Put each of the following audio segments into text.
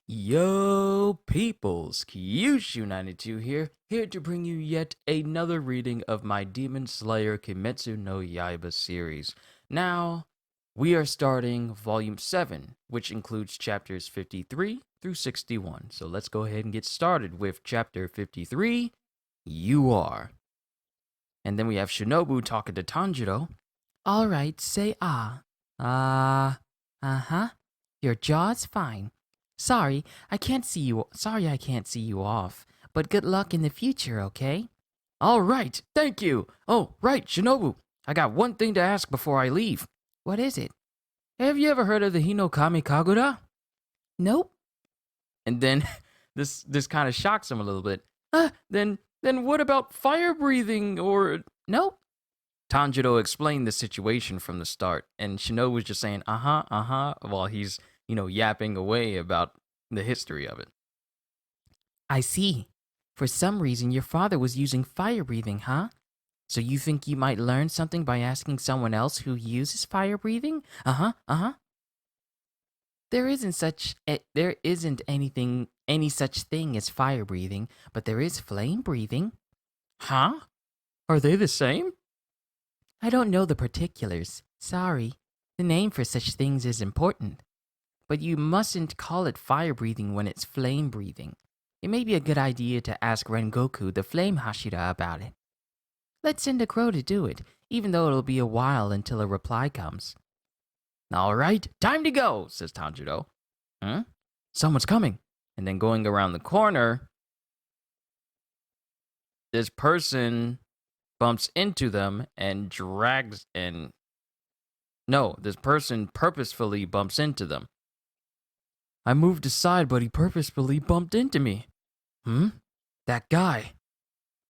Yo, peoples, KIMETSU here to bring you yet another reading of my Demon Slayer KIMETSU no YAIBA series. Now, we are starting Volume 7, which includes chapters 53 through 61. So let's go ahead and get started with Chapter 53, You Are. And then we have Shinobu talking to Tanjiro. Alright, say ah. Uh-huh. Your jaw's fine. Sorry, I can't see you off, but good luck in the future, okay? All right, thank you. Oh, right, Shinobu. I got one thing to ask before I leave. What is it? Have you ever heard of the Hinokami Kagura? Nope. And then this kind of shocks him a little bit. Then what about fire breathing or Nope. Tanjiro explained the situation from the start, and Shinobu was just saying while he's, yapping away about the history of it. I see. For some reason, your father was using fire breathing, huh? So you think you might learn something by asking someone else who uses fire breathing? There isn't any such thing as fire breathing, but there is flame breathing. Huh? Are they the same? I don't know the particulars. Sorry. The name for such things is important. But you mustn't call it fire breathing when it's flame breathing. It may be a good idea to ask Rengoku, the flame Hashira, about it. Let's send a crow to do it, even though it'll be a while until a reply comes. All right, time to go, says Tanjiro. Someone's coming. And then going around the corner, this person bumps into them and this person purposefully bumps into them. I moved aside, but he purposefully bumped into me. That guy.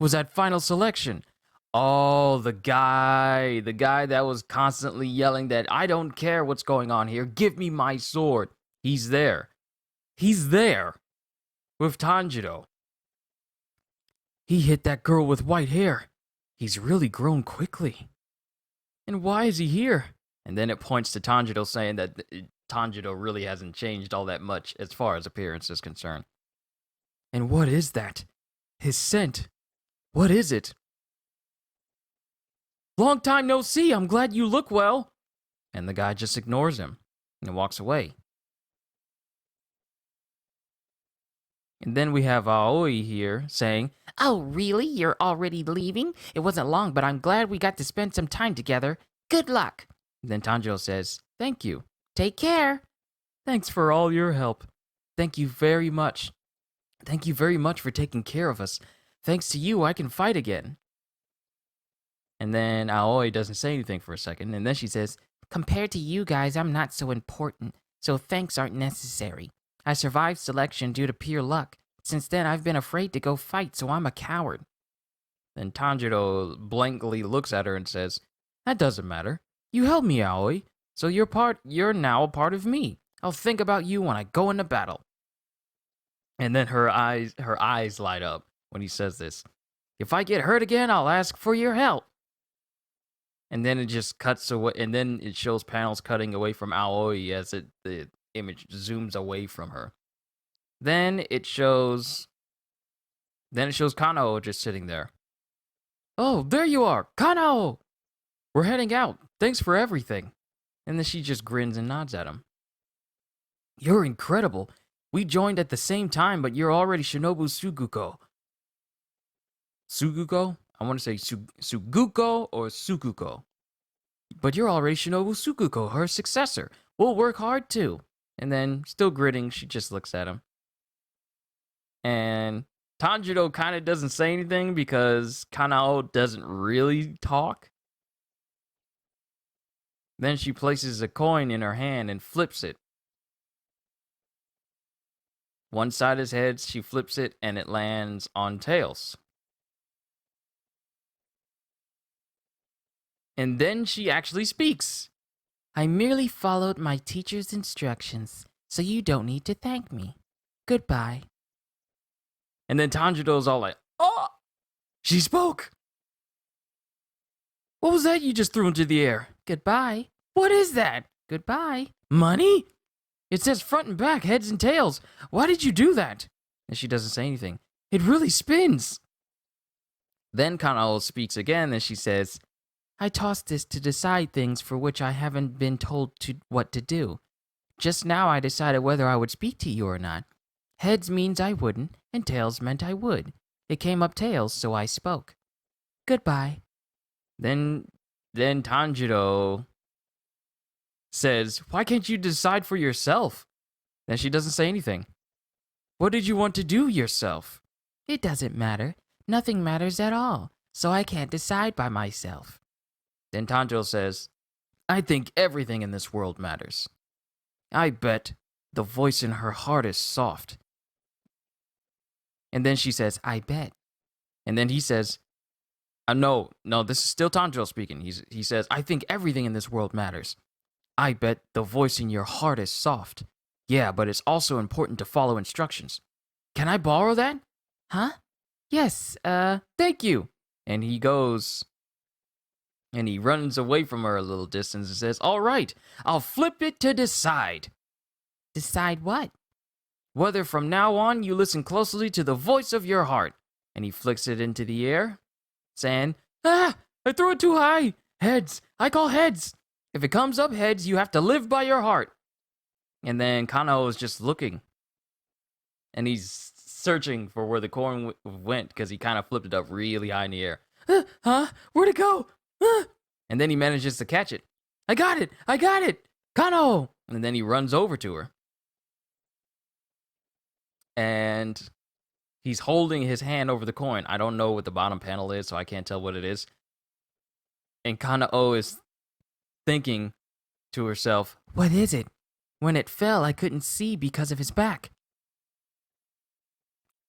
Was that final selection? Oh, the guy that was constantly yelling that I don't care what's going on here. Give me my sword. He's there. He's there with Tanjiro. He hit that girl with white hair. He's really grown quickly. And why is he here? And then it points to Tanjiro, saying that Tanjiro really hasn't changed all that much as far as appearance is concerned. And what is that? His scent. What is it? Long time no see. I'm glad you look well. And the guy just ignores him and walks away. And then we have Aoi here saying, Oh, really? You're already leaving? It wasn't long, but I'm glad we got to spend some time together. Good luck. And then Tanjiro says, thank you. Take care. Thanks for all your help. Thank you very much. Thank you very much for taking care of us. Thanks to you, I can fight again. And then Aoi doesn't say anything for a second, and then she says, Compared to you guys, I'm not so important, so thanks aren't necessary. I survived selection due to pure luck. Since then, I've been afraid to go fight, so I'm a coward. Then Tanjiro blankly looks at her and says, That doesn't matter. You helped me, Aoi, so you're now a part of me. I'll think about you when I go into battle. And then her eyes light up when he says this. If I get hurt again, I'll ask for your help. And then it just cuts away, and then it shows panels cutting away from Aoi as the image zooms away from her. Then it shows Kanao just sitting there. Oh, there you are, Kanao! We're heading out. Thanks for everything. And then she just grins and nods at him. You're incredible. We joined at the same time, but you're already Shinobu Suguko. Suguko? I want to say Suguko or Sukuko. But you're already Shinobu Sukuko, her successor. We'll work hard too. And then, still grinning, she just looks at him. And Tanjiro kind of doesn't say anything because Kanao doesn't really talk. Then she places a coin in her hand and flips it. One side is heads, she flips it, and it lands on tails. And then she actually speaks. I merely followed my teacher's instructions, so you don't need to thank me. Goodbye. And then Tanjiro's all like, oh! She spoke! What was that you just threw into the air? Goodbye. What is that? Goodbye. Money? It says front and back, heads and tails. Why did you do that? And she doesn't say anything. It really spins. Then Kanao speaks again, and she says, I tossed this to decide things for which I haven't been told what to do. Just now I decided whether I would speak to you or not. Heads means I wouldn't, and tails meant I would. It came up tails, so I spoke. Goodbye. Then Tanjiro says, why can't you decide for yourself? Then she doesn't say anything. What did you want to do yourself? It doesn't matter. Nothing matters at all, so I can't decide by myself. Then Tanjiro says, I think everything in this world matters. I bet the voice in her heart is soft. And then she says, I bet. And then he says, no, this is still Tanjiro speaking. He says, I think everything in this world matters. I bet the voice in your heart is soft. Yeah, but it's also important to follow instructions. Can I borrow that? Huh? Yes, Thank you. And he goes, and he runs away from her a little distance and says, all right, I'll flip it to decide. Decide what? Whether from now on you listen closely to the voice of your heart. And he flicks it into the air, saying, I threw it too high. Heads. I call heads. If it comes up heads, you have to live by your heart. And then Kanao is just looking. And he's searching for where the coin went because he kind of flipped it up really high in the air. Where'd it go? And then he manages to catch it. I got it. Kanao. And then he runs over to her. And he's holding his hand over the coin. I don't know what the bottom panel is, so I can't tell what it is. And Kanao is thinking to herself, what is it? When it fell, I couldn't see because of his back.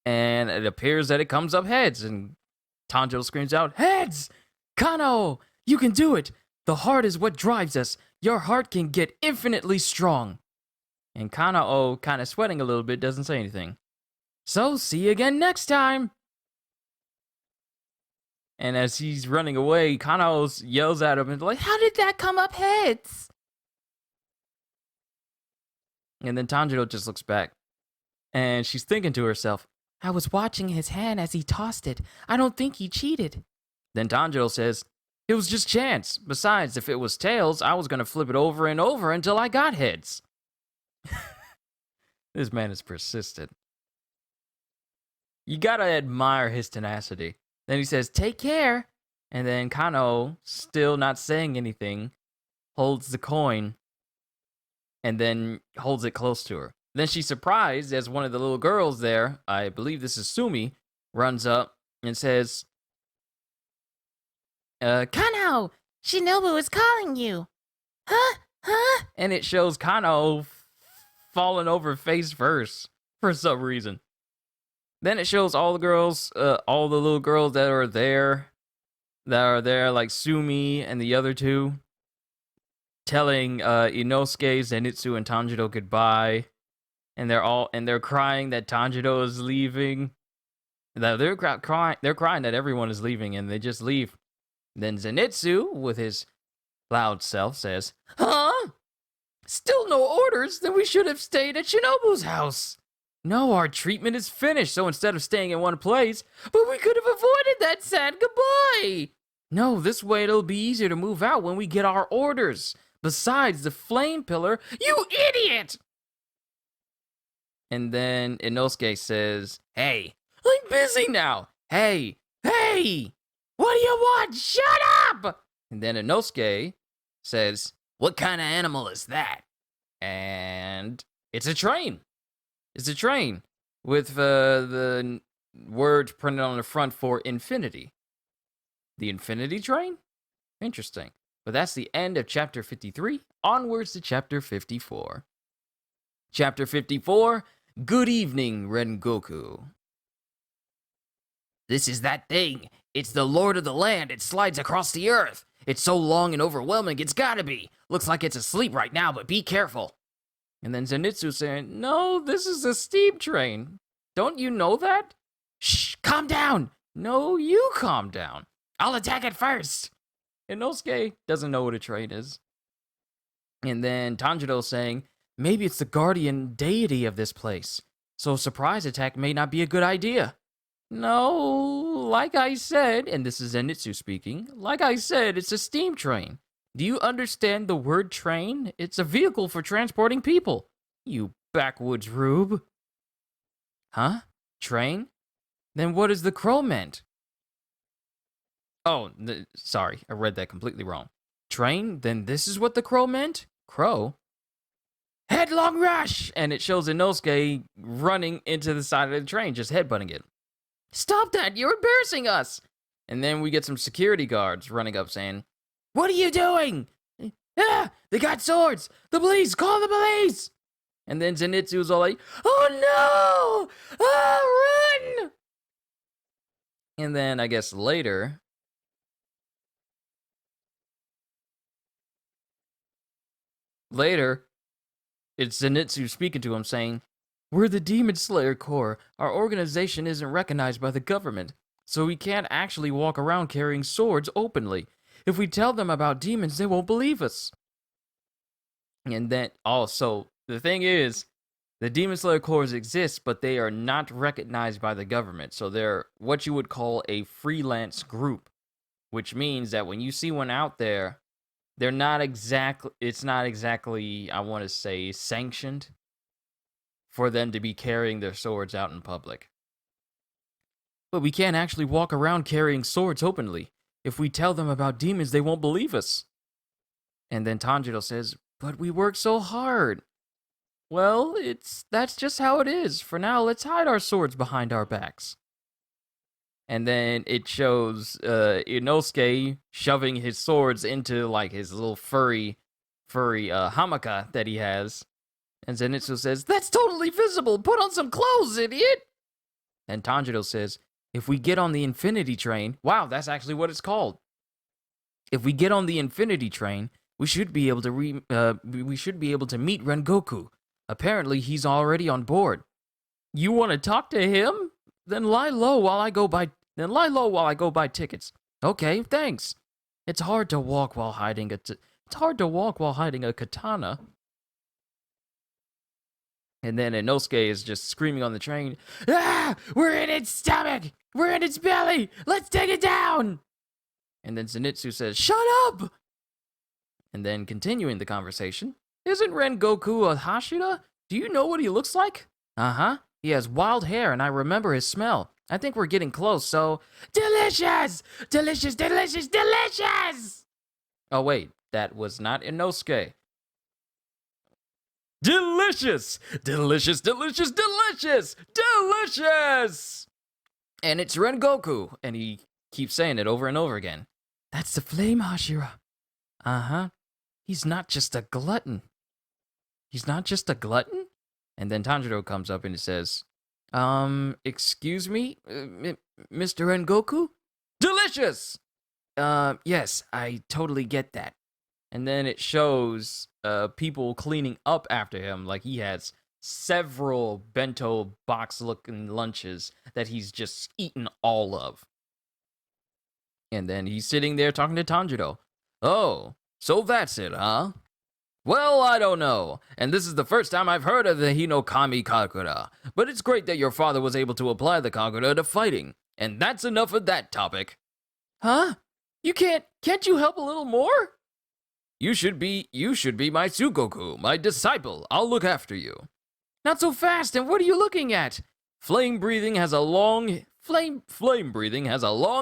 And it appears that it comes up heads. And Tanjiro screams out, heads! Kanao, you can do it! The heart is what drives us. Your heart can get infinitely strong. And Kanao, kind of sweating a little bit, doesn't say anything. So, see you again next time! And as he's running away, Kanao yells at him and like, how did that come up heads? And then Tanjiro just looks back. And she's thinking to herself, I was watching his hand as he tossed it. I don't think he cheated. Then Tanjiro says, it was just chance. Besides, if it was tails, I was going to flip it over and over until I got heads. This man is persistent. You gotta admire his tenacity. Then he says, take care. And then Kanao, still not saying anything, holds the coin and then holds it close to her. Then she's surprised as one of the little girls there, I believe this is Sumi, runs up and says, Kanao, Shinobu is calling you. Huh? And it shows Kanao falling over face first for some reason. Then it shows all the girls, all the little girls that are there, like Sumi and the other two, telling Inosuke, Zenitsu, and Tanjiro goodbye. And they're crying that Tanjiro is leaving. They're crying that everyone is leaving, and they just leave. Then Zenitsu, with his loud self, says, huh? Still no orders? Then we should have stayed at Shinobu's house. No, our treatment is finished, so instead of staying in one place, but we could have avoided that sad goodbye. No, this way it'll be easier to move out when we get our orders. Besides, the flame pillar, you idiot! And then Inosuke says, hey, I'm busy now. Hey, what do you want? Shut up! And then Inosuke says, what kind of animal is that? And it's a train. It's a train with the words printed on the front for infinity. The infinity train? Interesting. But that's the end of chapter 53. Onwards to chapter 54. Chapter 54, Good Evening, Rengoku. This is that thing. It's the Lord of the Land. It slides across the earth. It's so long and overwhelming, it's gotta be. Looks like it's asleep right now, but be careful. And then Zenitsu saying, no, this is a steam train. Don't you know that? Shh, calm down. No, you calm down. I'll attack it first. Inosuke doesn't know what a train is. And then Tanjiro saying, Maybe it's the guardian deity of this place, so a surprise attack may not be a good idea. No, like I said, and this is Zenitsu speaking, like I said, it's a steam train. Do you understand the word train? It's a vehicle for transporting people. You backwoods rube. Huh? Train? Then what is the crow meant? Oh, sorry, I read that completely wrong. Train? Then this is what the crow meant? Crow? Headlong rush! And it shows Inosuke running into the side of the train, just headbutting it. Stop that! You're embarrassing us! And then we get some security guards running up saying, What are you doing? Ah! They got swords! The police! Call the police! And then Zenitsu's all like, Oh no! Ah, run! And then I guess later, it's Zenitsu speaking to him saying, We're the Demon Slayer Corps. Our organization isn't recognized by the government, so we can't actually walk around carrying swords openly. If we tell them about demons, they won't believe us. And then also, the thing is, the Demon Slayer Corps exist, but they are not recognized by the government. So they're what you would call a freelance group, which means that when you see one out there, it's not exactly, I want to say, sanctioned for them to be carrying their swords out in public. But we can't actually walk around carrying swords openly. If we tell them about demons, they won't believe us. And then Tanjiro says, But we work so hard. Well, that's just how it is. For now, let's hide our swords behind our backs. And then it shows Inosuke shoving his swords into like his little furry hamaka that he has. And Zenitsu says, That's totally visible! Put on some clothes, idiot! And Tanjiro says, If we get on the Infinity Train... Wow, that's actually what it's called. If we get on the Infinity Train, we should be able to meet Rengoku. Apparently, he's already on board. You want to talk to him? Then lie low while I go buy tickets. Okay, thanks. It's hard to walk while hiding a katana. And then Inosuke is just screaming on the train, Ah! We're in its stomach! We're in its belly! Let's take it down! And then Zenitsu says, Shut up! And then continuing the conversation, Isn't Rengoku a Hashira? Do you know what he looks like? Uh-huh. He has wild hair and I remember his smell. I think we're getting close, so... Delicious! Delicious, delicious, delicious! Oh wait, that was not Inosuke. Delicious! Delicious, delicious, delicious! Delicious! And it's Rengoku, and he keeps saying it over and over again. That's the flame Hashira. Uh-huh. He's not just a glutton. He's not just a glutton? And then Tanjiro comes up and he says, excuse me, Mr. Rengoku? Delicious! Yes, I totally get that. And then it shows people cleaning up after him, like he has several bento box-looking lunches that he's just eaten all of. And then he's sitting there talking to Tanjiro. Oh, so that's it, huh? Well, I don't know, and this is the first time I've heard of the Hinokami Kagura, but it's great that your father was able to apply the Kagura to fighting, and that's enough of that topic. Huh? Can't you help a little more? You should be my Tsugoku, my disciple. I'll look after you. Not so fast, and what are you looking at? Flame breathing has a long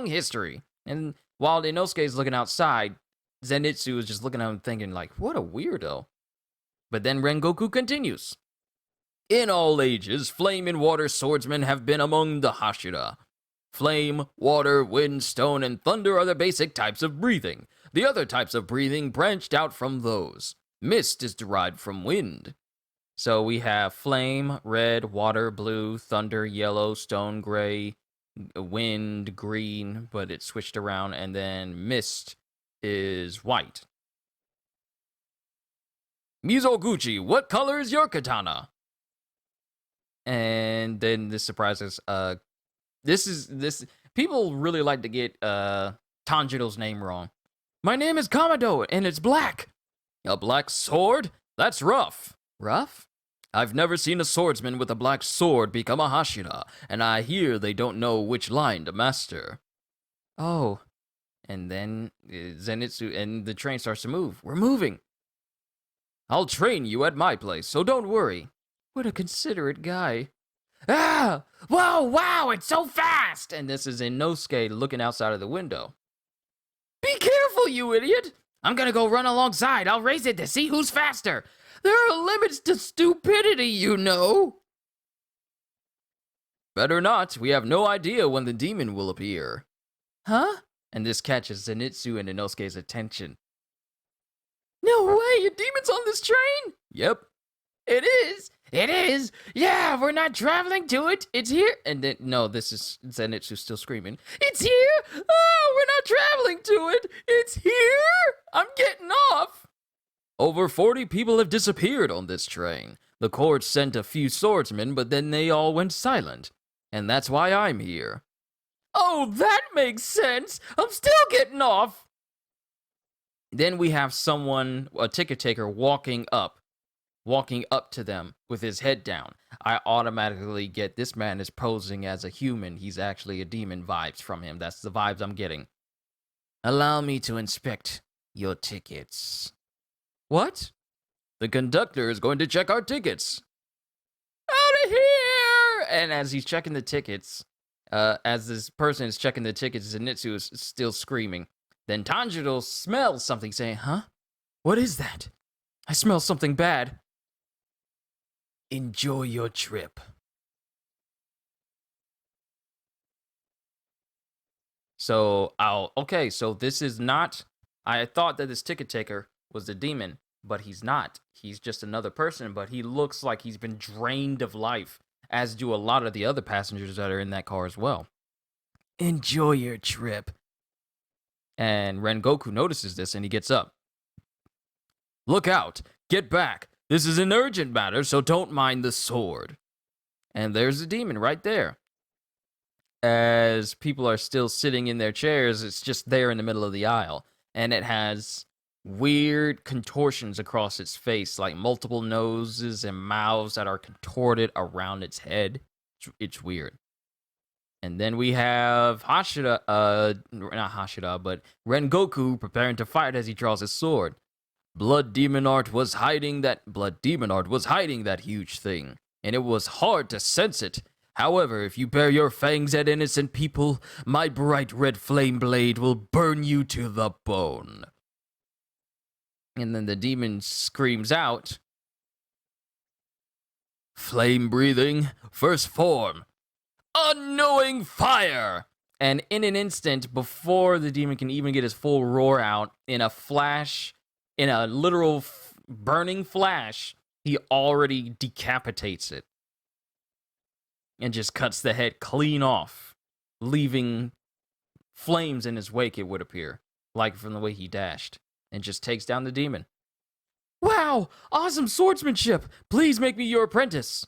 history. And while Inosuke is looking outside, Zenitsu is just looking at him thinking like, what a weirdo. But then Rengoku continues. In all ages, flame and water swordsmen have been among the Hashira. Flame, water, wind, stone, and thunder are the basic types of breathing. The other types of breathing branched out from those. Mist is derived from wind. So we have flame, red, water, blue, thunder, yellow, stone, gray, wind, green, but it's switched around, and then mist is white. Mizoguchi, what color is your And then this surprises this people really like to get Tanjiro's name wrong. My name is Kamado and it's black. A black sword? That's rough. Rough? I've never seen a swordsman with a black sword become a Hashira, and I hear they don't know which line to master. Oh. And then Zenitsu and the train starts to move. We're moving. I'll train you at my place, so don't worry. What a considerate guy. Ah! Whoa, wow, it's so fast! And this is Inosuke looking outside of the window. Be careful, you idiot! I'm gonna go run alongside. I'll race it to see who's faster. There are limits to stupidity, you know. Better not. We have no idea when the demon will appear. Huh? And this catches Zenitsu and Inosuke's attention. No way, a demon's on this train? Yep. It is. It is. Yeah, we're not traveling to it. It's here. And then, no, this is Zenitsu still screaming. It's here. Oh, we're not traveling to it. It's here. I'm getting off. Over 40 people have disappeared on this train. The court sent a few swordsmen, but then they all went silent. And that's why I'm here. Oh, that makes sense. I'm still getting off. Then we have someone, a ticket taker, walking up to them with his head down. I automatically get this man is posing as a human. He's actually a demon vibes from him. That's the vibes I'm getting. Allow me to inspect your tickets. What? The conductor is going to check our tickets. Out of here! And as he's checking the tickets, as this person is checking the tickets, Zenitsu is still screaming. Then Tanjiro smells something, saying, huh? What is that? I smell something bad. Enjoy your trip. So, okay, so this is not... I thought that this ticket taker was the demon, but he's not. He's just another person, but he looks like he's been drained of life, as do a lot of the other passengers that are in that car as well. Enjoy your trip. And Rengoku notices this and he gets up. Look out! Get back! This is an urgent matter, so don't mind the sword. And there's the demon right there. As people are still sitting in their chairs, it's just there in the middle of the aisle. And it has weird contortions across its face, like multiple noses and mouths that are contorted around its head. It's weird. And then we have Hashira, not Hashira, but Rengoku preparing to fight as he draws his sword. Blood Demon Art was hiding that huge thing, and it was hard to sense it. However, if you bare your fangs at innocent people, my bright red flame blade will burn you to the bone. And then the demon screams out, flame breathing, first form, unknowing fire! And in an instant, before the demon can even get his full roar out, in a flash, in a literal burning flash, he already decapitates it. And just cuts the head clean off, leaving flames in his wake, it would appear, like from the way he dashed, and just takes down the demon. Wow, awesome swordsmanship! Please make me your apprentice.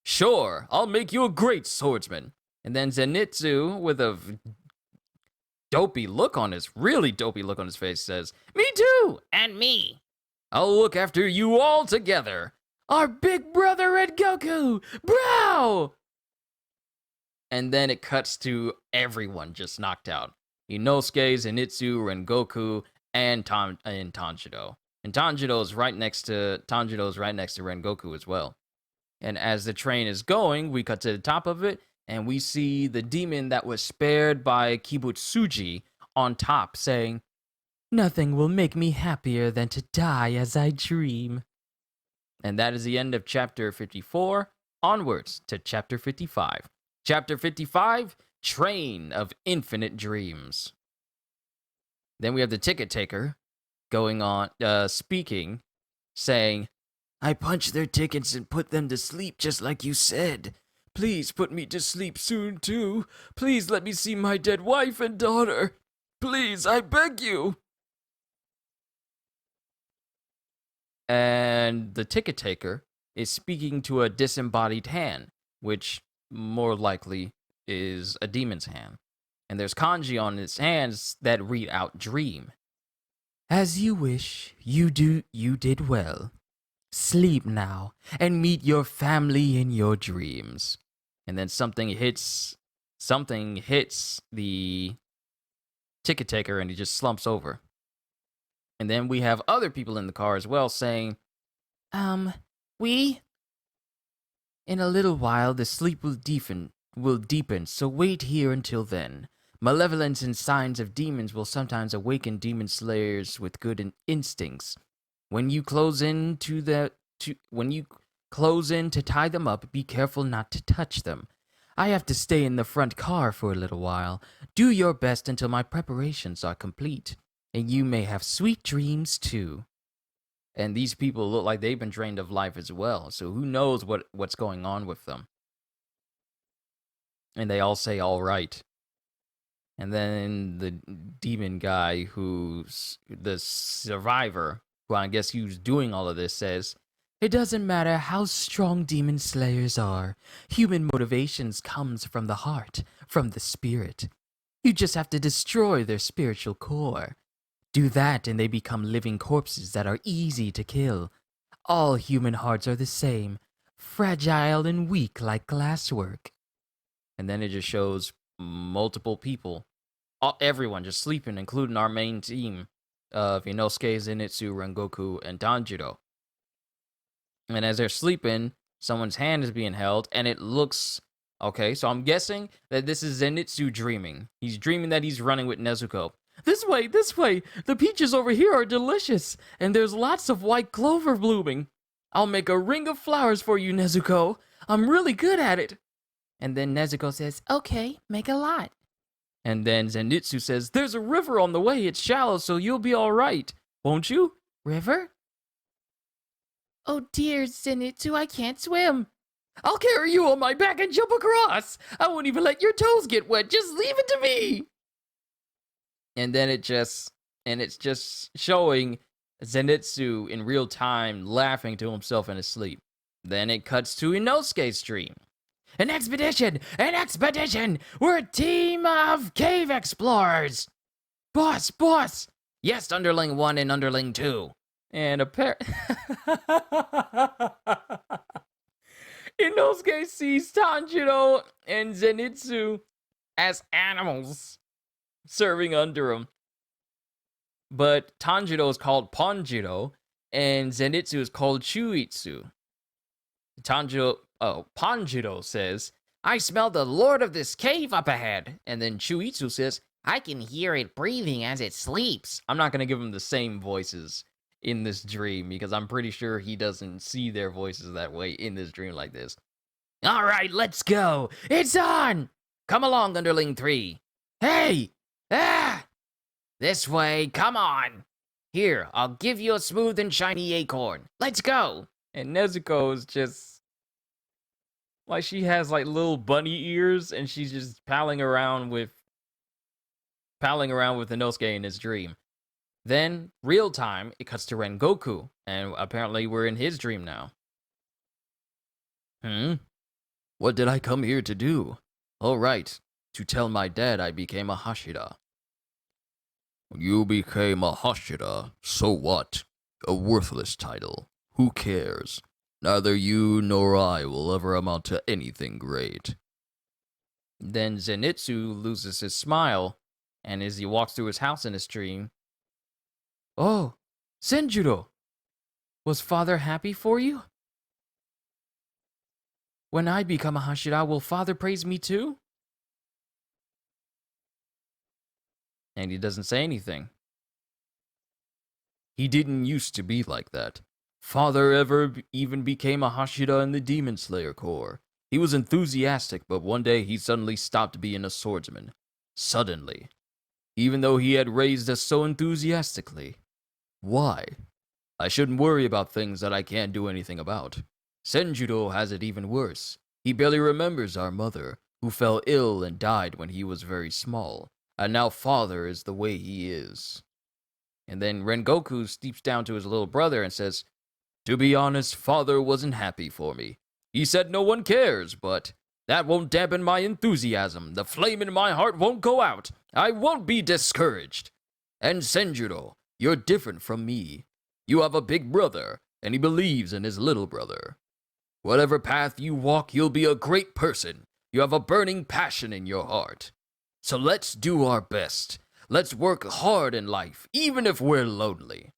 Sure, I'll make you a great swordsman. And then Zenitsu, with a really dopey look on his face, says, me too, and me. I'll look after you all together. Our big brother Red Goku, bro! And then it cuts to everyone just knocked out. Inosuke, Zenitsu, Rengoku, and Tanjiro. And Tanjiro is right next to Rengoku as well. And as the train is going, we cut to the top of it, and we see the demon that was spared by Kibutsuji on top, saying, nothing will make me happier than to die as I dream. And that is the end of chapter 54, onwards to chapter 55. Chapter 55, Train of Infinite Dreams. Then we have the ticket taker going on, speaking, saying, I punched their tickets and put them to sleep just like you said. Please put me to sleep soon too. Please let me see my dead wife and daughter. Please, I beg you. And the ticket taker is speaking to a disembodied hand, which more likely is a demon's hand. And there's kanji on his hands that read out dream. As you wish, you did well. Sleep now and meet your family in your dreams. And then something hits the ticket taker and he just slumps over. And then we have other people in the car as well saying, We? in a little while the sleep will deepen, so wait here until then. Malevolence and signs of demons will sometimes awaken demon slayers with good instincts. When you close in to tie them up, be careful not to touch them. I have to stay in the front car for a little while. Do your best until my preparations are complete, and you may have sweet dreams too. And these people look like they've been drained of life as well, so who knows what's going on with them. And they all say, all right. And then the demon guy who's the survivor, who I guess who's doing all of this, says, it doesn't matter how strong demon slayers are. Human motivations comes from the heart, from the spirit. You just have to destroy their spiritual core. Do that and they become living corpses that are easy to kill. All human hearts are the same, fragile and weak like glasswork. And then it just shows multiple people, everyone just sleeping, including our main team of Inosuke, Zenitsu, Rengoku, and Tanjiro. And as they're sleeping, someone's hand is being held, and it looks... Okay, so I'm guessing that this is Zenitsu dreaming. He's dreaming that he's running with Nezuko. This way! The peaches over here are delicious, and there's lots of white clover blooming. I'll make a ring of flowers for you, Nezuko. I'm really good at it. And then Nezuko says, okay, make a lot. And then Zenitsu says, there's a river on the way. It's shallow, so you'll be all right. Won't you? River? Oh dear, Zenitsu, I can't swim. I'll carry you on my back and jump across. I won't even let your toes get wet. Just leave it to me. And then it's just showing Zenitsu in real time laughing to himself in his sleep. Then it cuts to Inosuke's dream. An expedition! We're a team of cave explorers! Boss! Yes, Underling 1 and Underling 2. And Inosuke sees Tanjiro and Zenitsu as animals serving under him. But Tanjiro is called Ponjiro, and Zenitsu is called Chuitsu. Ponjiro says, I smell the lord of this cave up ahead. And then Chuitsu says, I can hear it breathing as it sleeps. I'm not going to give him the same voices in this dream, because I'm pretty sure he doesn't see their voices that way in this dream like this. All right, let's go. It's on. Come along, Underling 3. Hey! This way, come on. Here, I'll give you a smooth and shiny acorn. Let's go. And Nezuko is just... like, she has, like, little bunny ears, and she's just palling around with Inosuke in his dream. Then, real time, it cuts to Rengoku, and apparently we're in his dream now. What did I come here to do? Oh, right, to tell my dad I became a Hashira. You became a Hashira, so what? A worthless title. Who cares? Neither you nor I will ever amount to anything great. Then Zenitsu loses his smile, and as he walks through his house in his dream, oh, Senjuro! Was father happy for you? When I become a Hashira, will father praise me too? And he doesn't say anything. He didn't used to be like that. Father even became a Hashira in the Demon Slayer Corps. He was enthusiastic, but one day he suddenly stopped being a swordsman. Suddenly. Even though he had raised us so enthusiastically. Why? I shouldn't worry about things that I can't do anything about. Senjuro has it even worse. He barely remembers our mother, who fell ill and died when he was very small. And now father is the way he is. And then Rengoku steeps down to his little brother and says, to be honest, father wasn't happy for me. He said no one cares, but that won't dampen my enthusiasm. The flame in my heart won't go out. I won't be discouraged. And Senjuro, you're different from me. You have a big brother, and he believes in his little brother. Whatever path you walk, you'll be a great person. You have a burning passion in your heart. So let's do our best. Let's work hard in life, even if we're lonely.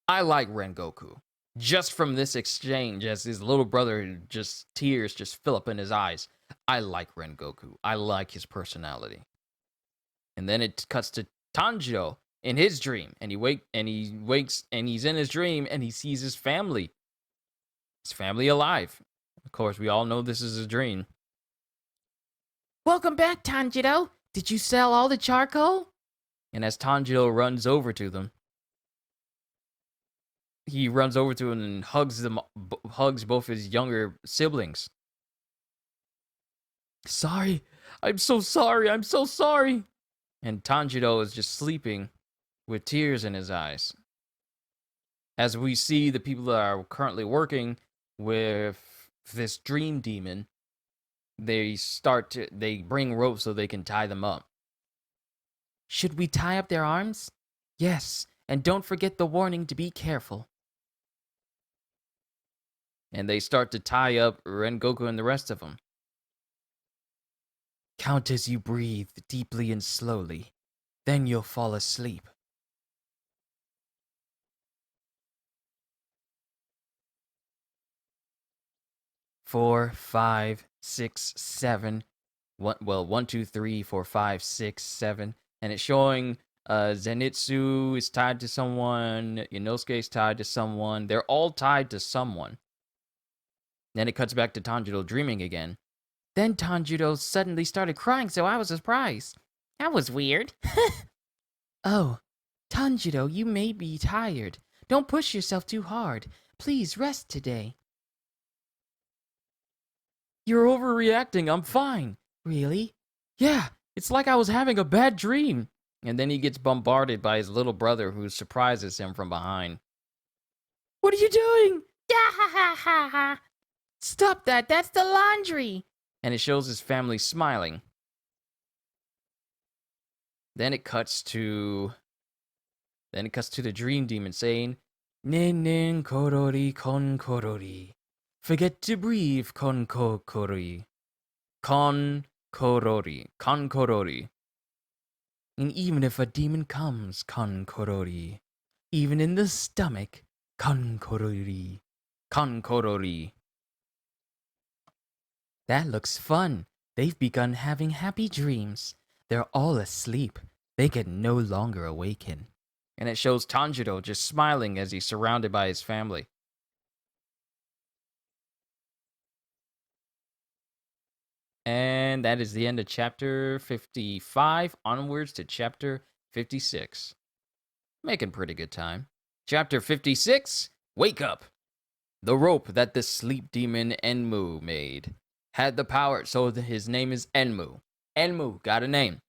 I like Rengoku. Just from this exchange, as his little brother just tears just fill up in his eyes. I like Rengoku. I like his personality. And then it cuts to Tanjiro in his dream, and he wakes and he's in his dream and he sees his family alive. Of course, we all know this is a dream. Welcome back, Tanjiro. Did you sell all the charcoal? And as Tanjiro runs over to them, he runs over to him and hugs both his younger siblings. Sorry, I'm so sorry. I'm so sorry. And Tanjiro is just sleeping with tears in his eyes. As we see the people that are currently working with this dream demon, they bring ropes so they can tie them up. Should we tie up their arms? Yes, and don't forget the warning to be careful. And they start to tie up Rengoku and the rest of them. Count as you breathe deeply and slowly. Then you'll fall asleep. Four, 5, 6, 7. 1, 2, 3, 4, 5, 6, 7. And it's showing Zenitsu is tied to someone. Inosuke is tied to someone. They're all tied to someone. Then it cuts back to Tanjiro dreaming again. Then Tanjiro suddenly started crying, so I was surprised. That was weird. Oh, Tanjiro, you may be tired. Don't push yourself too hard. Please rest today. You're overreacting. I'm fine. Really? Yeah, it's like I was having a bad dream. And then he gets bombarded by his little brother who surprises him from behind. What are you doing? Stop that. That's the laundry. And it shows his family smiling. Then it cuts to the dream demon saying, Nin nin korori kon korori. Forget to breathe kon korori. Kon korori. Kon korori. And even if a demon comes, kon korori. Even in the stomach, kon korori. Kon korori. That looks fun. They've begun having happy dreams. They're all asleep. They can no longer awaken. And it shows Tanjiro just smiling as he's surrounded by his family. And that is the end of chapter 55, onwards to chapter 56. Making pretty good time. Chapter 56, Wake Up. The rope that the sleep demon Enmu made had the power, so his name is Enmu. Enmu got a name.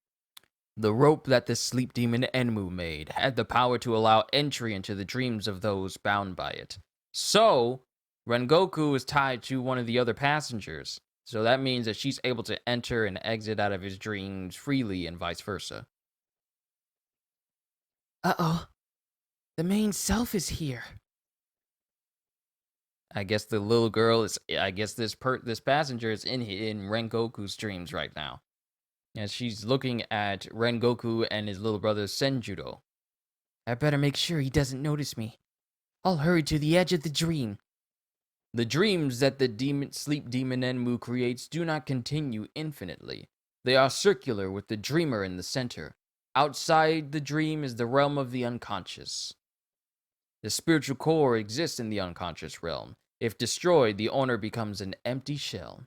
The rope that the sleep demon Enmu made had the power to allow entry into the dreams of those bound by it. So, Rengoku is tied to one of the other passengers. So that means that she's able to enter and exit out of his dreams freely and vice versa. Uh-oh. The main self is here. I guess the little girl is. I guess this passenger is in Rengoku's dreams right now, and she's looking at Rengoku and his little brother Senjuro. I better make sure he doesn't notice me. I'll hurry to the edge of the dream. The dreams that the sleep demon Enmu creates do not continue infinitely. They are circular with the dreamer in the center. Outside the dream is the realm of the unconscious. The spiritual core exists in the unconscious realm. If destroyed, the owner becomes an empty shell.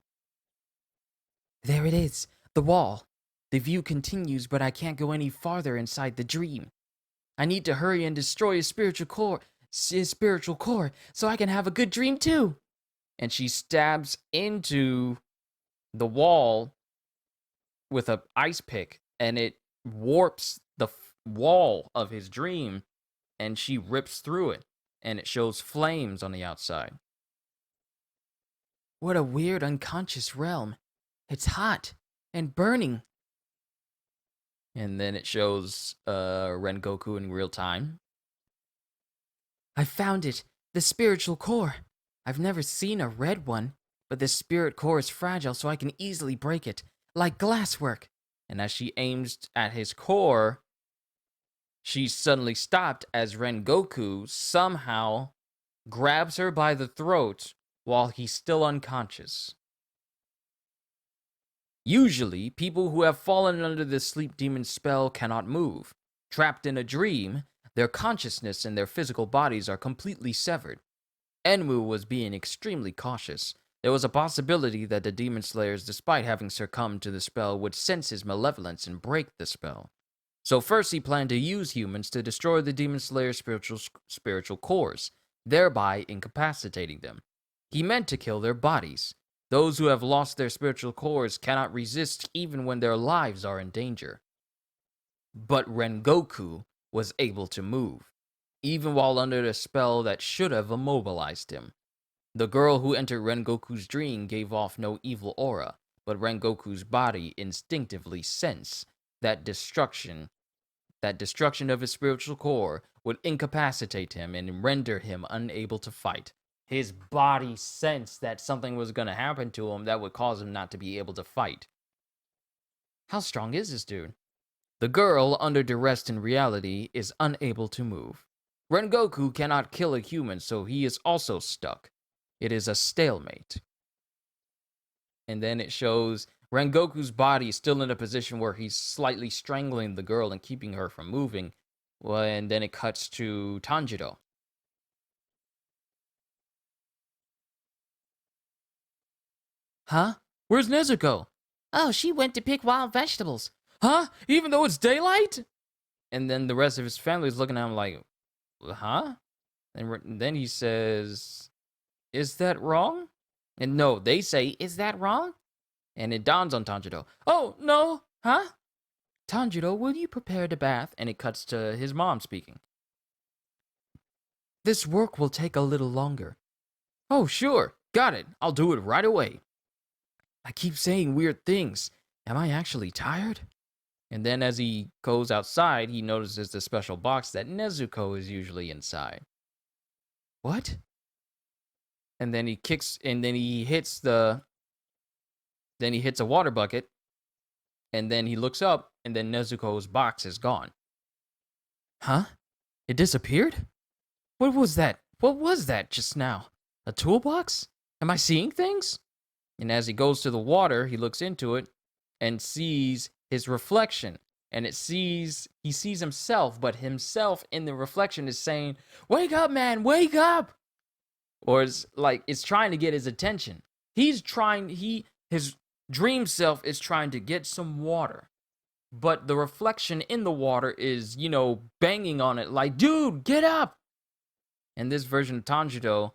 There it is, the wall. The view continues, but I can't go any farther inside the dream. I need to hurry and destroy his spiritual core so I can have a good dream too. And she stabs into the wall with an ice pick, and it warps the wall of his dream, and she rips through it, and it shows flames on the outside. What a weird unconscious realm. It's hot and burning. And then it shows Rengoku in real time. I found it. The spiritual core. I've never seen a red one, but the spirit core is fragile, so I can easily break it, like glasswork. And as she aims at his core, she suddenly stopped as Rengoku somehow grabs her by the throat while he's still unconscious. Usually, people who have fallen under the sleep demon spell cannot move. Trapped in a dream, their consciousness and their physical bodies are completely severed. Enmu was being extremely cautious. There was a possibility that the demon slayers, despite having succumbed to the spell, would sense his malevolence and break the spell. So first he planned to use humans to destroy the demon slayer's spiritual cores, thereby incapacitating them. He meant to kill their bodies. Those who have lost their spiritual cores cannot resist even when their lives are in danger. But Rengoku was able to move, even while under the spell that should have immobilized him. The girl who entered Rengoku's dream gave off no evil aura, but Rengoku's body instinctively sensed that destruction of his spiritual core would incapacitate him and render him unable to fight. His body sensed that something was going to happen to him that would cause him not to be able to fight. How strong is this dude? The girl, under duress in reality, is unable to move. Rengoku cannot kill a human, so he is also stuck. It is a stalemate. And then it shows Rengoku's body is still in a position where he's slightly strangling the girl and keeping her from moving. Well, and then it cuts to Tanjiro. Huh? Where's Nezuko? Oh, she went to pick wild vegetables. Huh? Even though it's daylight? And then the rest of his family is looking at him like, huh? And then he says, is that wrong? And no, they say, is that wrong? And it dawns on Tanjiro. Oh, no, huh? Tanjiro, will you prepare the bath? And it cuts to his mom speaking. This work will take a little longer. Oh, sure. Got it. I'll do it right away. I keep saying weird things. Am I actually tired? And then as he goes outside, he notices the special box that Nezuko is usually inside. What? And then he hits a water bucket, and then he looks up, and then Nezuko's box is gone. Huh? It disappeared? What was that? What was that just now? A toolbox? Am I seeing things? And as he goes to the water, he looks into it and sees his reflection. And he sees himself, but himself in the reflection is saying, "Wake up, man, wake up!" Or it's trying to get his attention. His dream self is trying to get some water. But the reflection in the water is, banging on it like, dude, get up! And this version of Tanjiro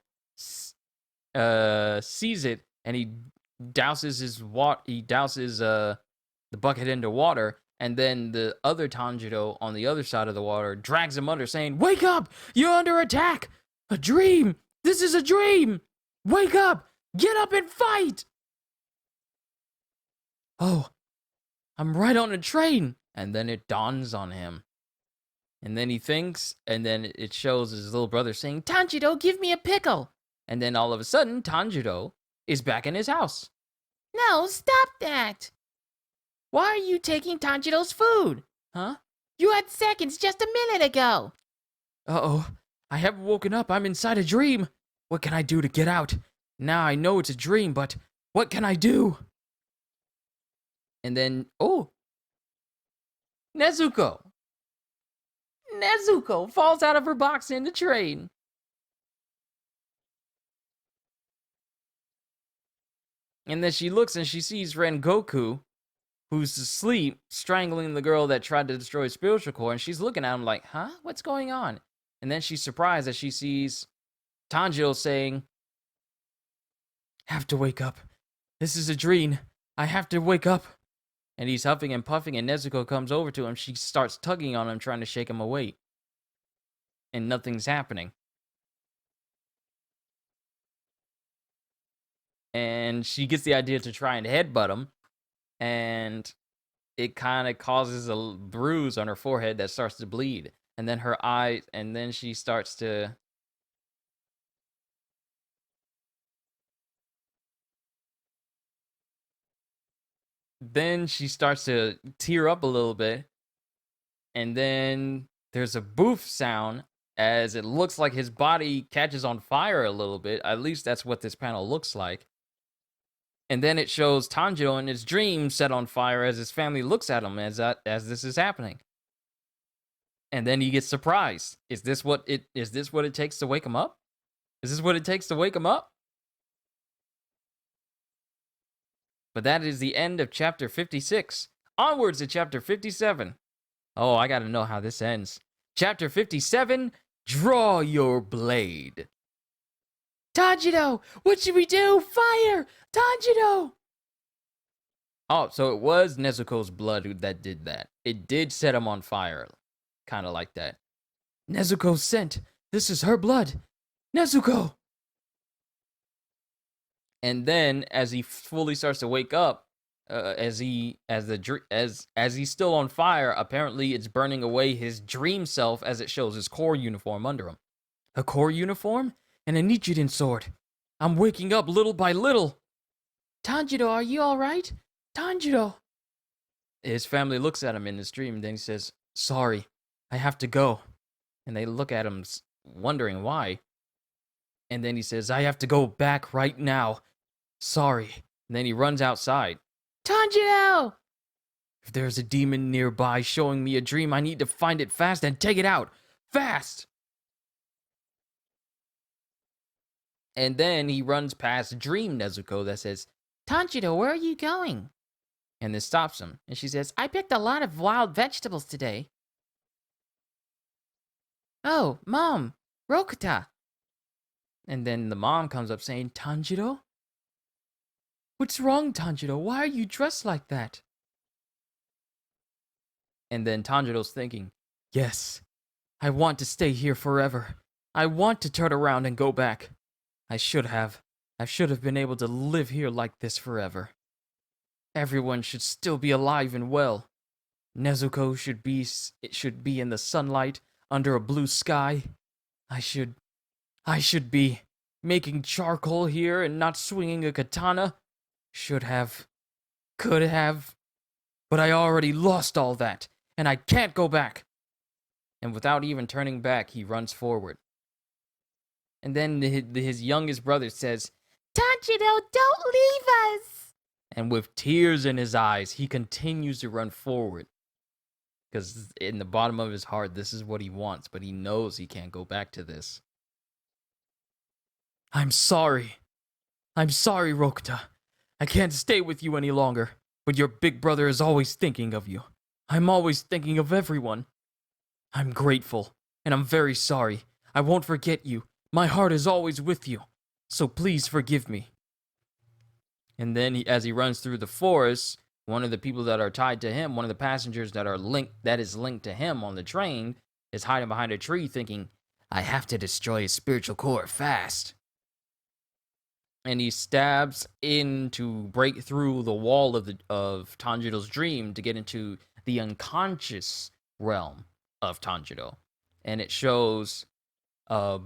sees it, and he douses the bucket into water, and then the other Tanjiro on the other side of the water drags him under, saying, "Wake up! You're under attack! A dream! This is a dream! Wake up! Get up and fight!" Oh, I'm right on a train! And then it dawns on him. And then he thinks, and then it shows his little brother saying, "Tanjiro, give me a pickle!" And then all of a sudden, Tanjiro is back in his house. No, stop that! Why are you taking Tanjiro's food? Huh? You had seconds just a minute ago! Uh-oh, I haven't woken up. I'm inside a dream. What can I do to get out? Now I know it's a dream, but what can I do? And then, Nezuko! Nezuko falls out of her box in the train. And then she looks and she sees Rengoku, who's asleep, strangling the girl that tried to destroy his spiritual core. And she's looking at him like, huh? What's going on? And then she's surprised as she sees Tanjiro saying, "Have to wake up. This is a dream. I have to wake up." And he's huffing and puffing, and Nezuko comes over to him. She starts tugging on him, trying to shake him awake. And nothing's happening. And she gets the idea to try and headbutt him. And it kind of causes a bruise on her forehead that starts to bleed. And then her eyes, and then she starts to then she starts to tear up a little bit. And then there's a boof sound as it looks like his body catches on fire a little bit. At least that's what this panel looks like. And then it shows Tanjiro in his dream set on fire as his family looks at him as this is happening. And then he gets surprised. Is this what it takes to wake him up? Is this what it takes to wake him up? But that is the end of chapter 56. Onwards to chapter 57. Oh, I gotta know how this ends. Chapter 57, Draw Your Blade. Tanjiro, what should we do? Fire! Tanjiro! Oh, so it was Nezuko's blood that did that. It did set him on fire. Kind of like that. Nezuko's scent. This is her blood. Nezuko! And then, as he fully starts to wake up, as he's still on fire, apparently it's burning away his dream self as it shows his core uniform under him. A core uniform? And a Nichiren sword. I'm waking up little by little. Tanjiro, are you alright? Tanjiro! His family looks at him in his dream, and then he says, "Sorry, I have to go." And they look at him, wondering why. And then he says, "I have to go back right now. Sorry." And then he runs outside. Tanjiro! If there's a demon nearby showing me a dream, I need to find it fast and take it out. Fast! And then he runs past Dream Nezuko that says, Tanjiro, where are you going? and this stops him. And she says, I picked a lot of wild vegetables today. Oh, Mom, Rokata. and then the mom comes up saying, Tanjiro? What's wrong, Tanjiro? Why are you dressed like that? and then Tanjiro's thinking, Yes, I want to stay here forever. I want to turn around and go back. I should have been able to live here like this forever. Everyone should still be alive and well. Nezuko should be in the sunlight under a blue sky. I should be making charcoal here and not swinging a katana. Could have, but I already lost all that, and I can't go back. and without even turning back, he runs forward. And then his youngest brother says, Tanjiro, don't leave us! and with tears in his eyes, he continues to run forward. Because in the bottom of his heart, this is what he wants, but he knows he can't go back to this. I'm sorry. I'm sorry, Rokta. I can't stay with you any longer, but your big brother is always thinking of you. I'm always thinking of everyone. I'm grateful, and I'm very sorry. I won't forget you. My heart is always with you, so please forgive me. And then as he runs through the forest, one of the people that are tied to him, one of the passengers that is linked to him on the train, is hiding behind a tree thinking, I have to destroy his spiritual core fast. And he stabs in to break through the wall of Tanjiro's dream to get into the unconscious realm of Tanjiro. And it shows a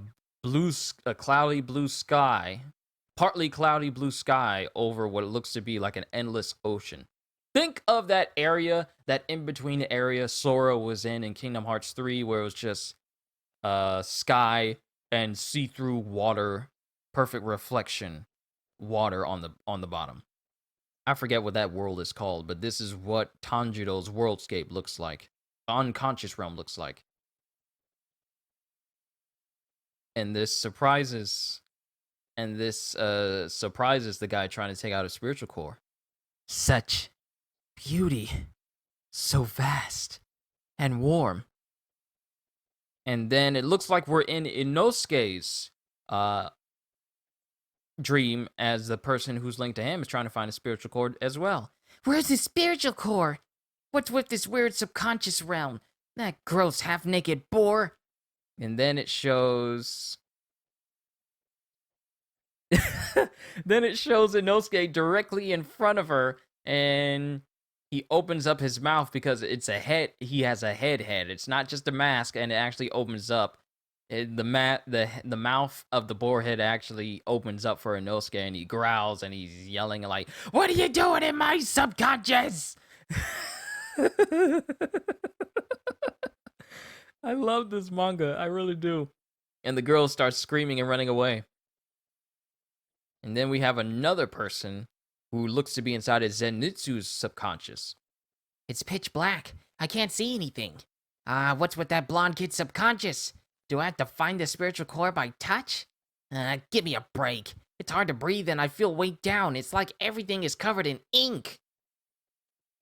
cloudy blue sky, partly cloudy blue sky over what it looks to be like an endless ocean. Think of that area, that in-between area Sora was in Kingdom Hearts 3, where it was just sky and see-through water, perfect reflection, water on the bottom. I forget what that world is called, but this is what Tanjiro's worldscape looks like. The unconscious realm looks like. And this surprises the guy trying to take out his spiritual core. Such beauty, so vast and warm. And then it looks like we're in Inosuke's dream, as the person who's linked to him is trying to find a spiritual core as well. Where's his spiritual core? What's with this weird subconscious realm? That gross half-naked bore. And then it shows Inosuke directly in front of her, and he opens up his mouth because it's a head. He has a head. It's not just a mask, and it actually opens up. The mouth of the boarhead actually opens up for Inosuke, and he growls and he's yelling like, "What are you doing in my subconscious?" I love this manga. I really do. And the girl starts screaming and running away. And then we have another person who looks to be inside of Zenitsu's subconscious. It's pitch black. I can't see anything. What's with that blonde kid's subconscious? Do I have to find the spiritual core by touch? Give me a break. It's hard to breathe and I feel weighed down. It's like everything is covered in ink.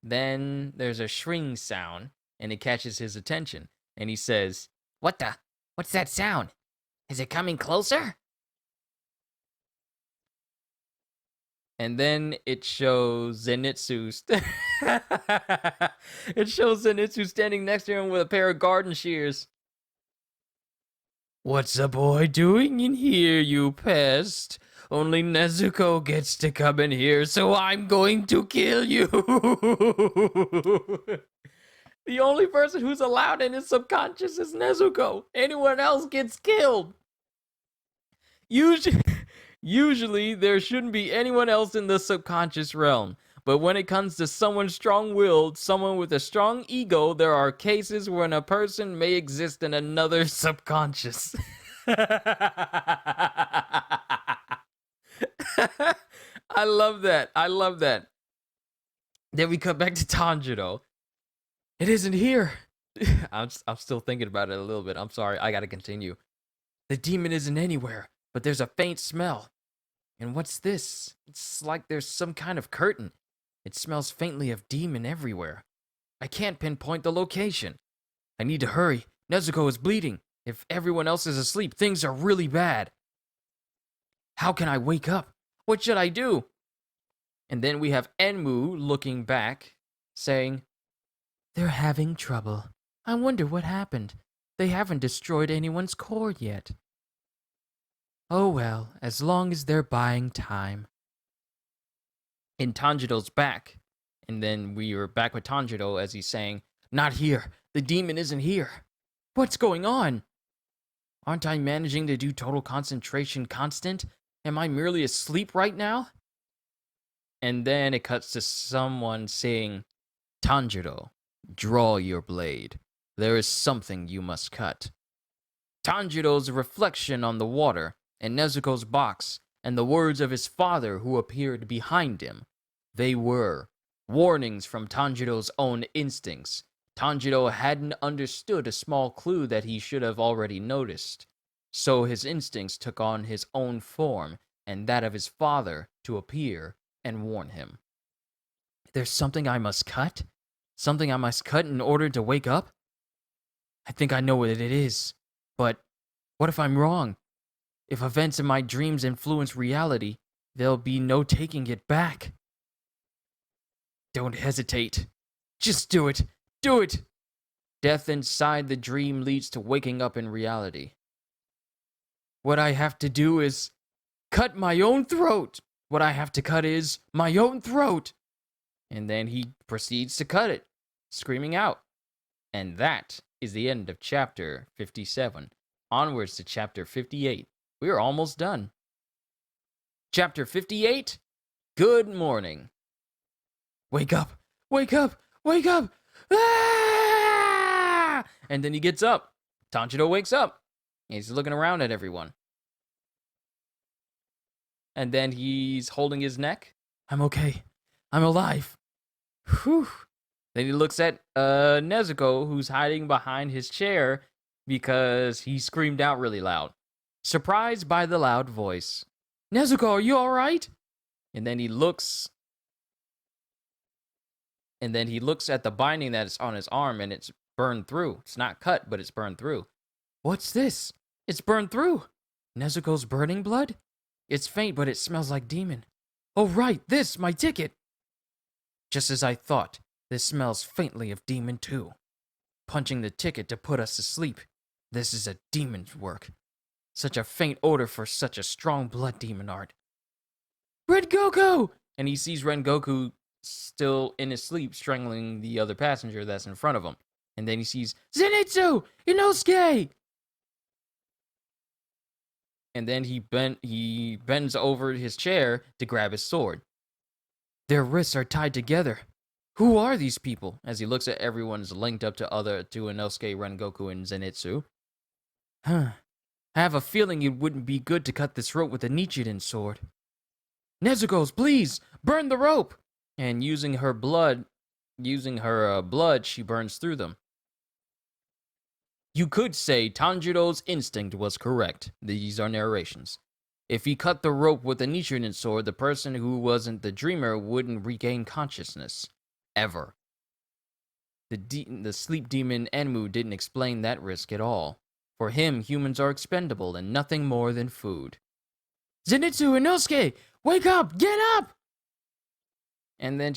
Then there's a shring sound, and it catches his attention. And he says, What the? What's that sound? Is it coming closer? and then it shows Zenitsu. It shows Zenitsu standing next to him with a pair of garden shears. "What's a boy doing in here, you pest? Only Nezuko gets to come in here, so I'm going to kill you." The only person who's allowed in his subconscious is Nezuko. Anyone else gets killed. Usually, there shouldn't be anyone else in the subconscious realm. But when it comes to someone strong-willed, someone with a strong ego, there are cases when a person may exist in another subconscious. I love that. I love that. Then we cut back to Tanjiro. "It isn't here." I'm still thinking about it a little bit. I'm sorry. I gotta continue. "The demon isn't anywhere, but there's a faint smell. And what's this? It's like there's some kind of curtain. It smells faintly of demon everywhere. I can't pinpoint the location. I need to hurry. Nezuko is bleeding. If everyone else is asleep, things are really bad. How can I wake up? What should I do?" And then we have Enmu looking back, saying, They're having trouble. I wonder what happened. They haven't destroyed anyone's core yet. Oh well, as long as they're buying time. in Tanjiro's back. And then we were back with Tanjiro as he's saying, "Not here. The demon isn't here. What's going on? Aren't I managing to do total concentration constant? Am I merely asleep right now?" And then it cuts to someone saying, "Tanjiro, draw your blade. There is something you must cut." Tanjiro's reflection on the water, and Nezuko's box, and the words of his father who appeared behind him. They were warnings from Tanjiro's own instincts. Tanjiro hadn't understood a small clue that he should have already noticed. So his instincts took on his own form and that of his father to appear and warn him. There's something I must cut? Something I must cut in order to wake up? I think I know what it is. But what if I'm wrong? If events in my dreams influence reality, there'll be no taking it back. Don't hesitate. Just do it. Do it. Death inside the dream leads to waking up in reality. What I have to do is cut my own throat. What I have to cut is my own throat. And then he proceeds to cut it, screaming out. And that is the end of chapter 57. Onwards to chapter 58. We are almost done. Chapter 58, Good Morning. Wake up, wake up, wake up. Ah! And then he gets up. Tanjiro wakes up. He's looking around at everyone. And then he's holding his neck. I'm okay. I'm alive. Whew. Then he looks at Nezuko, who's hiding behind his chair because he screamed out really loud. Surprised by the loud voice. Nezuko, are you all right? And then he looks at the binding that's on his arm, and it's burned through. It's not cut, but it's burned through. What's this? It's burned through. Nezuko's burning blood? It's faint, but it smells like demon. Oh right, this, my ticket. Just as I thought, this smells faintly of demon too. Punching the ticket to put us to sleep. This is a demon's work. Such a faint odor for such a strong blood demon art. Rengoku! And he sees Rengoku still in his sleep, strangling the other passenger that's in front of him. And then he sees Zenitsu! Inosuke! And then he bends over his chair to grab his sword. Their wrists are tied together. Who are these people? As he looks at everyone's linked up to Inosuke, Rengoku, and Zenitsu. Huh. I have a feeling it wouldn't be good to cut this rope with a Nichiren sword. Nezuko's, please, burn the rope! And using her blood, she burns through them. You could say Tanjiro's instinct was correct. These are narrations. If he cut the rope with a Nichiren sword, the person who wasn't the dreamer wouldn't regain consciousness. Ever. The sleep demon Enmu didn't explain that risk at all. For him, humans are expendable and nothing more than food. Zenitsu, Inosuke, wake up! Get up! And then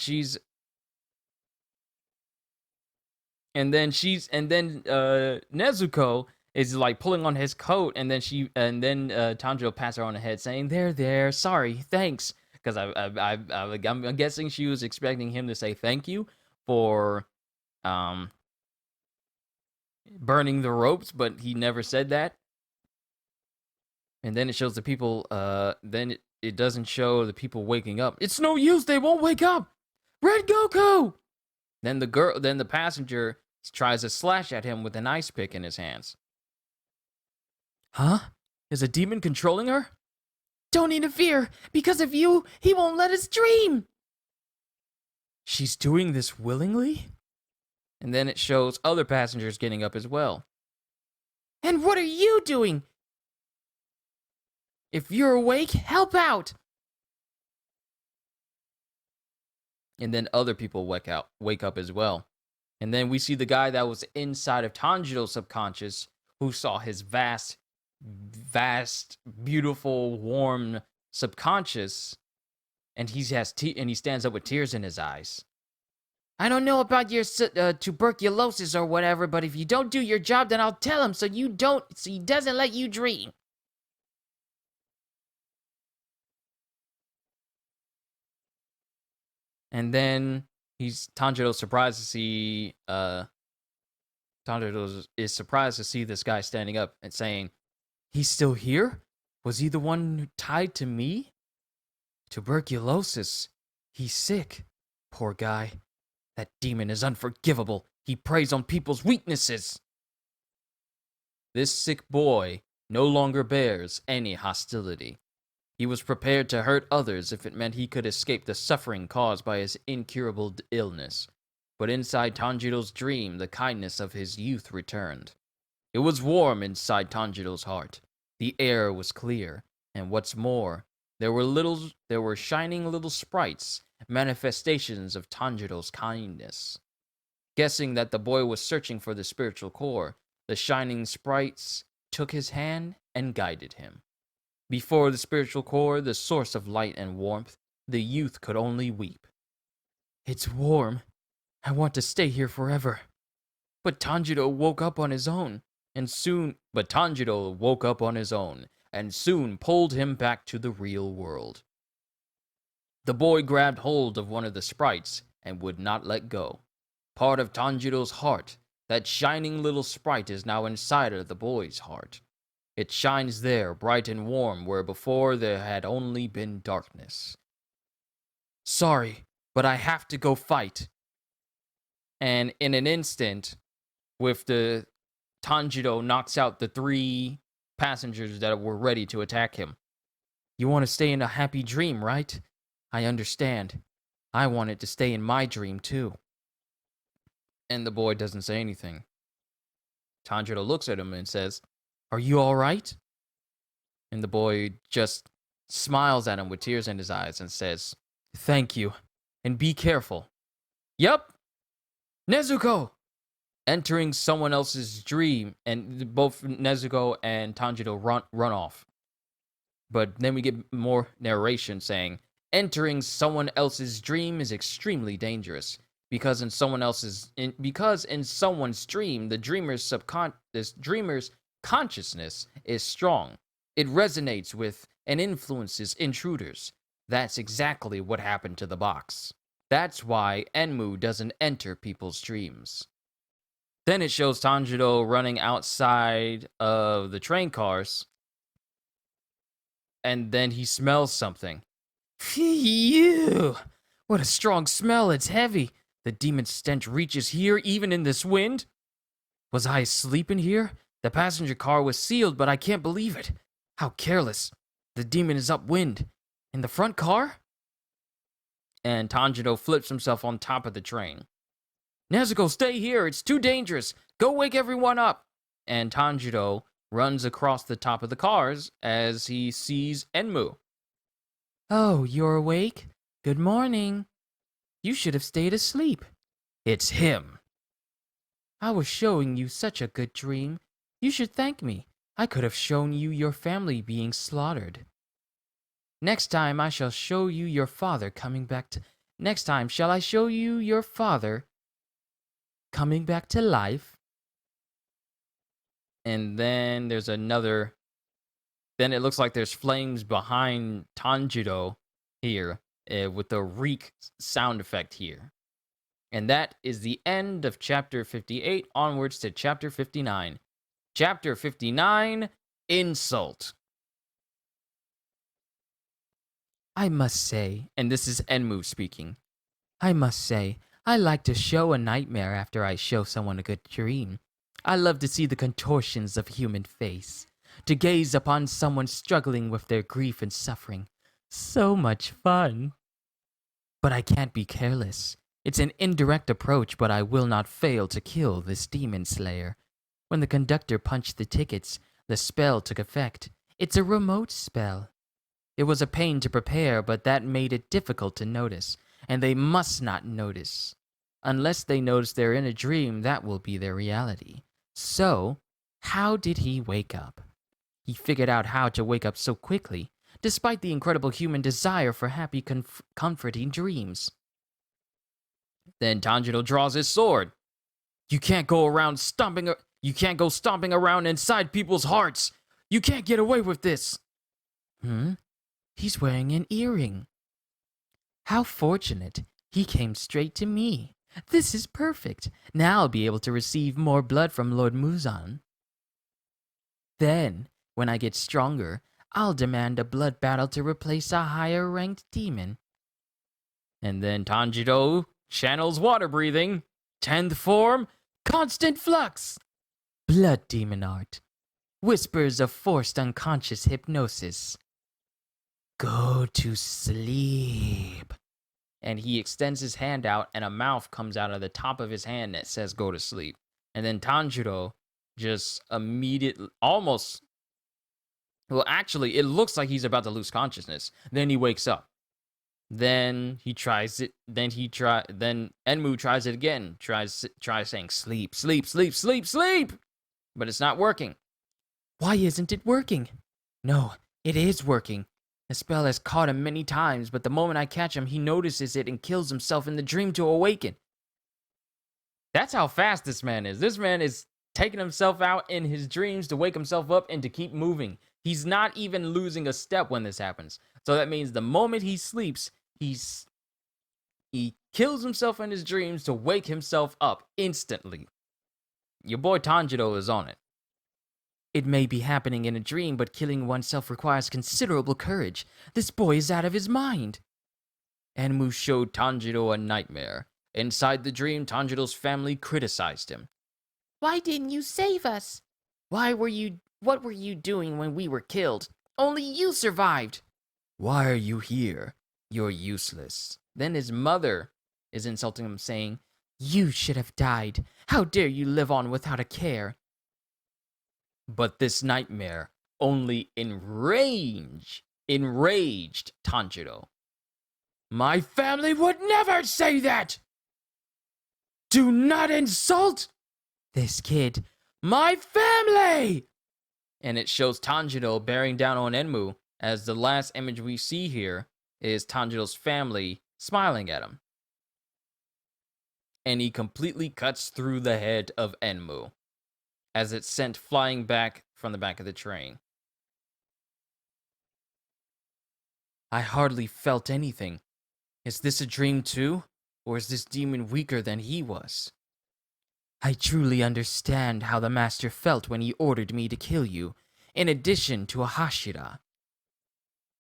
Nezuko is like pulling on his coat, and then Tanjiro pats her on the head, saying, "There, sorry, thanks." Because I'm guessing she was expecting him to say thank you for burning the ropes, but he never said that. And then it shows the people. Then it doesn't show the people waking up. It's no use; they won't wake up. Red Goku. Then the passenger tries to slash at him with an ice pick in his hands. Huh? Is a demon controlling her? Don't interfere! Because of you, he won't let us dream! She's doing this willingly? And then it shows other passengers getting up as well. And what are you doing? If you're awake, help out! And then other people wake up as well. And then we see the guy that was inside of Tanjiro's subconscious, who saw his vast, beautiful, warm subconscious, and he stands up with tears in his eyes. I don't know about your tuberculosis or whatever, but if you don't do your job, then I'll tell him so he doesn't let you dream. And then Tanjiro is surprised to see this guy standing up and saying, "He's still here? Was he the one tied to me? Tuberculosis. He's sick. Poor guy. That demon is unforgivable. He preys on people's weaknesses." This sick boy no longer bears any hostility. He was prepared to hurt others if it meant he could escape the suffering caused by his incurable illness. But inside Tanjiro's dream, the kindness of his youth returned. It was warm inside Tanjiro's heart. The air was clear, and what's more, there were shining little sprites, manifestations of Tanjiro's kindness. Guessing that the boy was searching for the spiritual core, the shining sprites took his hand and guided him. Before the spiritual core, the source of light and warmth, the youth could only weep. It's warm. I want to stay here forever. But Tanjiro woke up on his own, and soon pulled him back to the real world. The boy grabbed hold of one of the sprites and would not let go. Part of Tanjiro's heart, that shining little sprite, is now inside of the boy's heart. It shines there, bright and warm, where before there had only been darkness. Sorry, but I have to go fight. And in an instant, Tanjiro knocks out the 3 passengers that were ready to attack him. You want to stay in a happy dream, right? I understand. I wanted to stay in my dream, too. And the boy doesn't say anything. Tanjiro looks at him and says, "Are you all right?" And the boy just smiles at him with tears in his eyes and says, "Thank you, and be careful." Yup! Nezuko! Entering someone else's dream, and both Nezuko and Tanjiro run off. But then we get more narration saying, entering someone else's dream is extremely dangerous. Because in someone's dream, the dreamer's consciousness is strong. It resonates with and influences intruders. That's exactly what happened to the box. That's why Enmu doesn't enter people's dreams. Then it shows Tanjiro running outside of the train cars. and then he smells something. Phew! What a strong smell, it's heavy. The demon's stench reaches here even in this wind. Was I asleep in here? The passenger car was sealed, but I can't believe it. How careless. The demon is upwind. In the front car? And Tanjiro flips himself on top of the train. Nezuko, stay here. It's too dangerous. Go wake everyone up. And Tanjiro runs across the top of the cars as he sees Enmu. Oh, you're awake? Good morning. You should have stayed asleep. It's him. I was showing you such a good dream. You should thank me. I could have shown you your family being slaughtered. Next time I shall show you your father coming back to... Next time shall I show you your father coming back to life? And then there's another... Then it looks like there's flames behind Tanjiro here with the reek sound effect here. And that is the end of chapter 58, onwards to chapter 59. Chapter 59, Insult. I must say, And this is Enmu speaking. I must say, I like to show a nightmare after I show someone a good dream. I love to see the contortions of human face, to gaze upon someone struggling with their grief and suffering. So much fun. But I can't be careless. It's an indirect approach, but I will not fail to kill this demon slayer. When the conductor punched the tickets, the spell took effect. It's a remote spell. It was a pain to prepare, but that made it difficult to notice, and they must not notice. Unless they notice they're in a dream, that will be their reality. So, how did he wake up? He figured out how to wake up so quickly, despite the incredible human desire for happy, comforting dreams. Then Tanjiro draws his sword. You can't go stomping around inside people's hearts. You can't get away with this. He's wearing an earring. How fortunate. He came straight to me. This is perfect. Now I'll be able to receive more blood from Lord Muzan. Then, when I get stronger, I'll demand a blood battle to replace a higher-ranked demon. And then Tanjiro channels water breathing. 10th form, constant flux. Blood demon art. Whispers of forced unconscious hypnosis. Go to sleep. And he extends his hand out, and a mouth comes out of the top of his hand that says go to sleep. And then Tanjiro just immediately, almost, well, actually, it looks like he's about to lose consciousness. Then he wakes up. Then he tries it. Then Enmu tries it again. Tries saying sleep, sleep, sleep, sleep, sleep. But it's not working. Why isn't it working? No, it is working. The spell has caught him many times, but the moment I catch him, he notices it and kills himself in the dream to awaken. That's how fast this man is. This man is taking himself out in his dreams to wake himself up and to keep moving. He's not even losing a step when this happens. So that means the moment he sleeps, he kills himself in his dreams to wake himself up instantly. Your boy Tanjiro is on it. It may be happening in a dream, but killing oneself requires considerable courage. This boy is out of his mind. Enmu showed Tanjiro a nightmare. Inside the dream, Tanjiro's family criticized him. Why didn't you save us? What were you doing when we were killed? Only you survived. Why are you here? You're useless. Then his mother is insulting him, saying, You should have died. How dare you live on without a care? But this nightmare only enraged Tanjiro. My family would never say that! Do not insult this kid. My family! And it shows Tanjiro bearing down on Enmu, as the last image we see here is Tanjiro's family smiling at him. And he completely cuts through the head of Enmu as it's sent flying back from the back of the train. I hardly felt anything. Is this a dream too? Or is this demon weaker than he was? I truly understand how the master felt when he ordered me to kill you, in addition to a Hashira.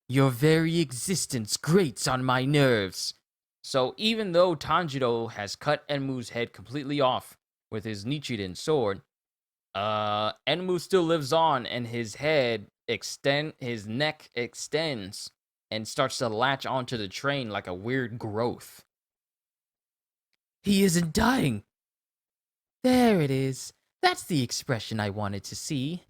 Your very existence grates on my nerves. So even though Tanjiro has cut Enmu's head completely off with his Nichiren sword, Enmu still lives on, and his neck extends and starts to latch onto the train like a weird growth. He isn't dying. There it is. That's the expression I wanted to see.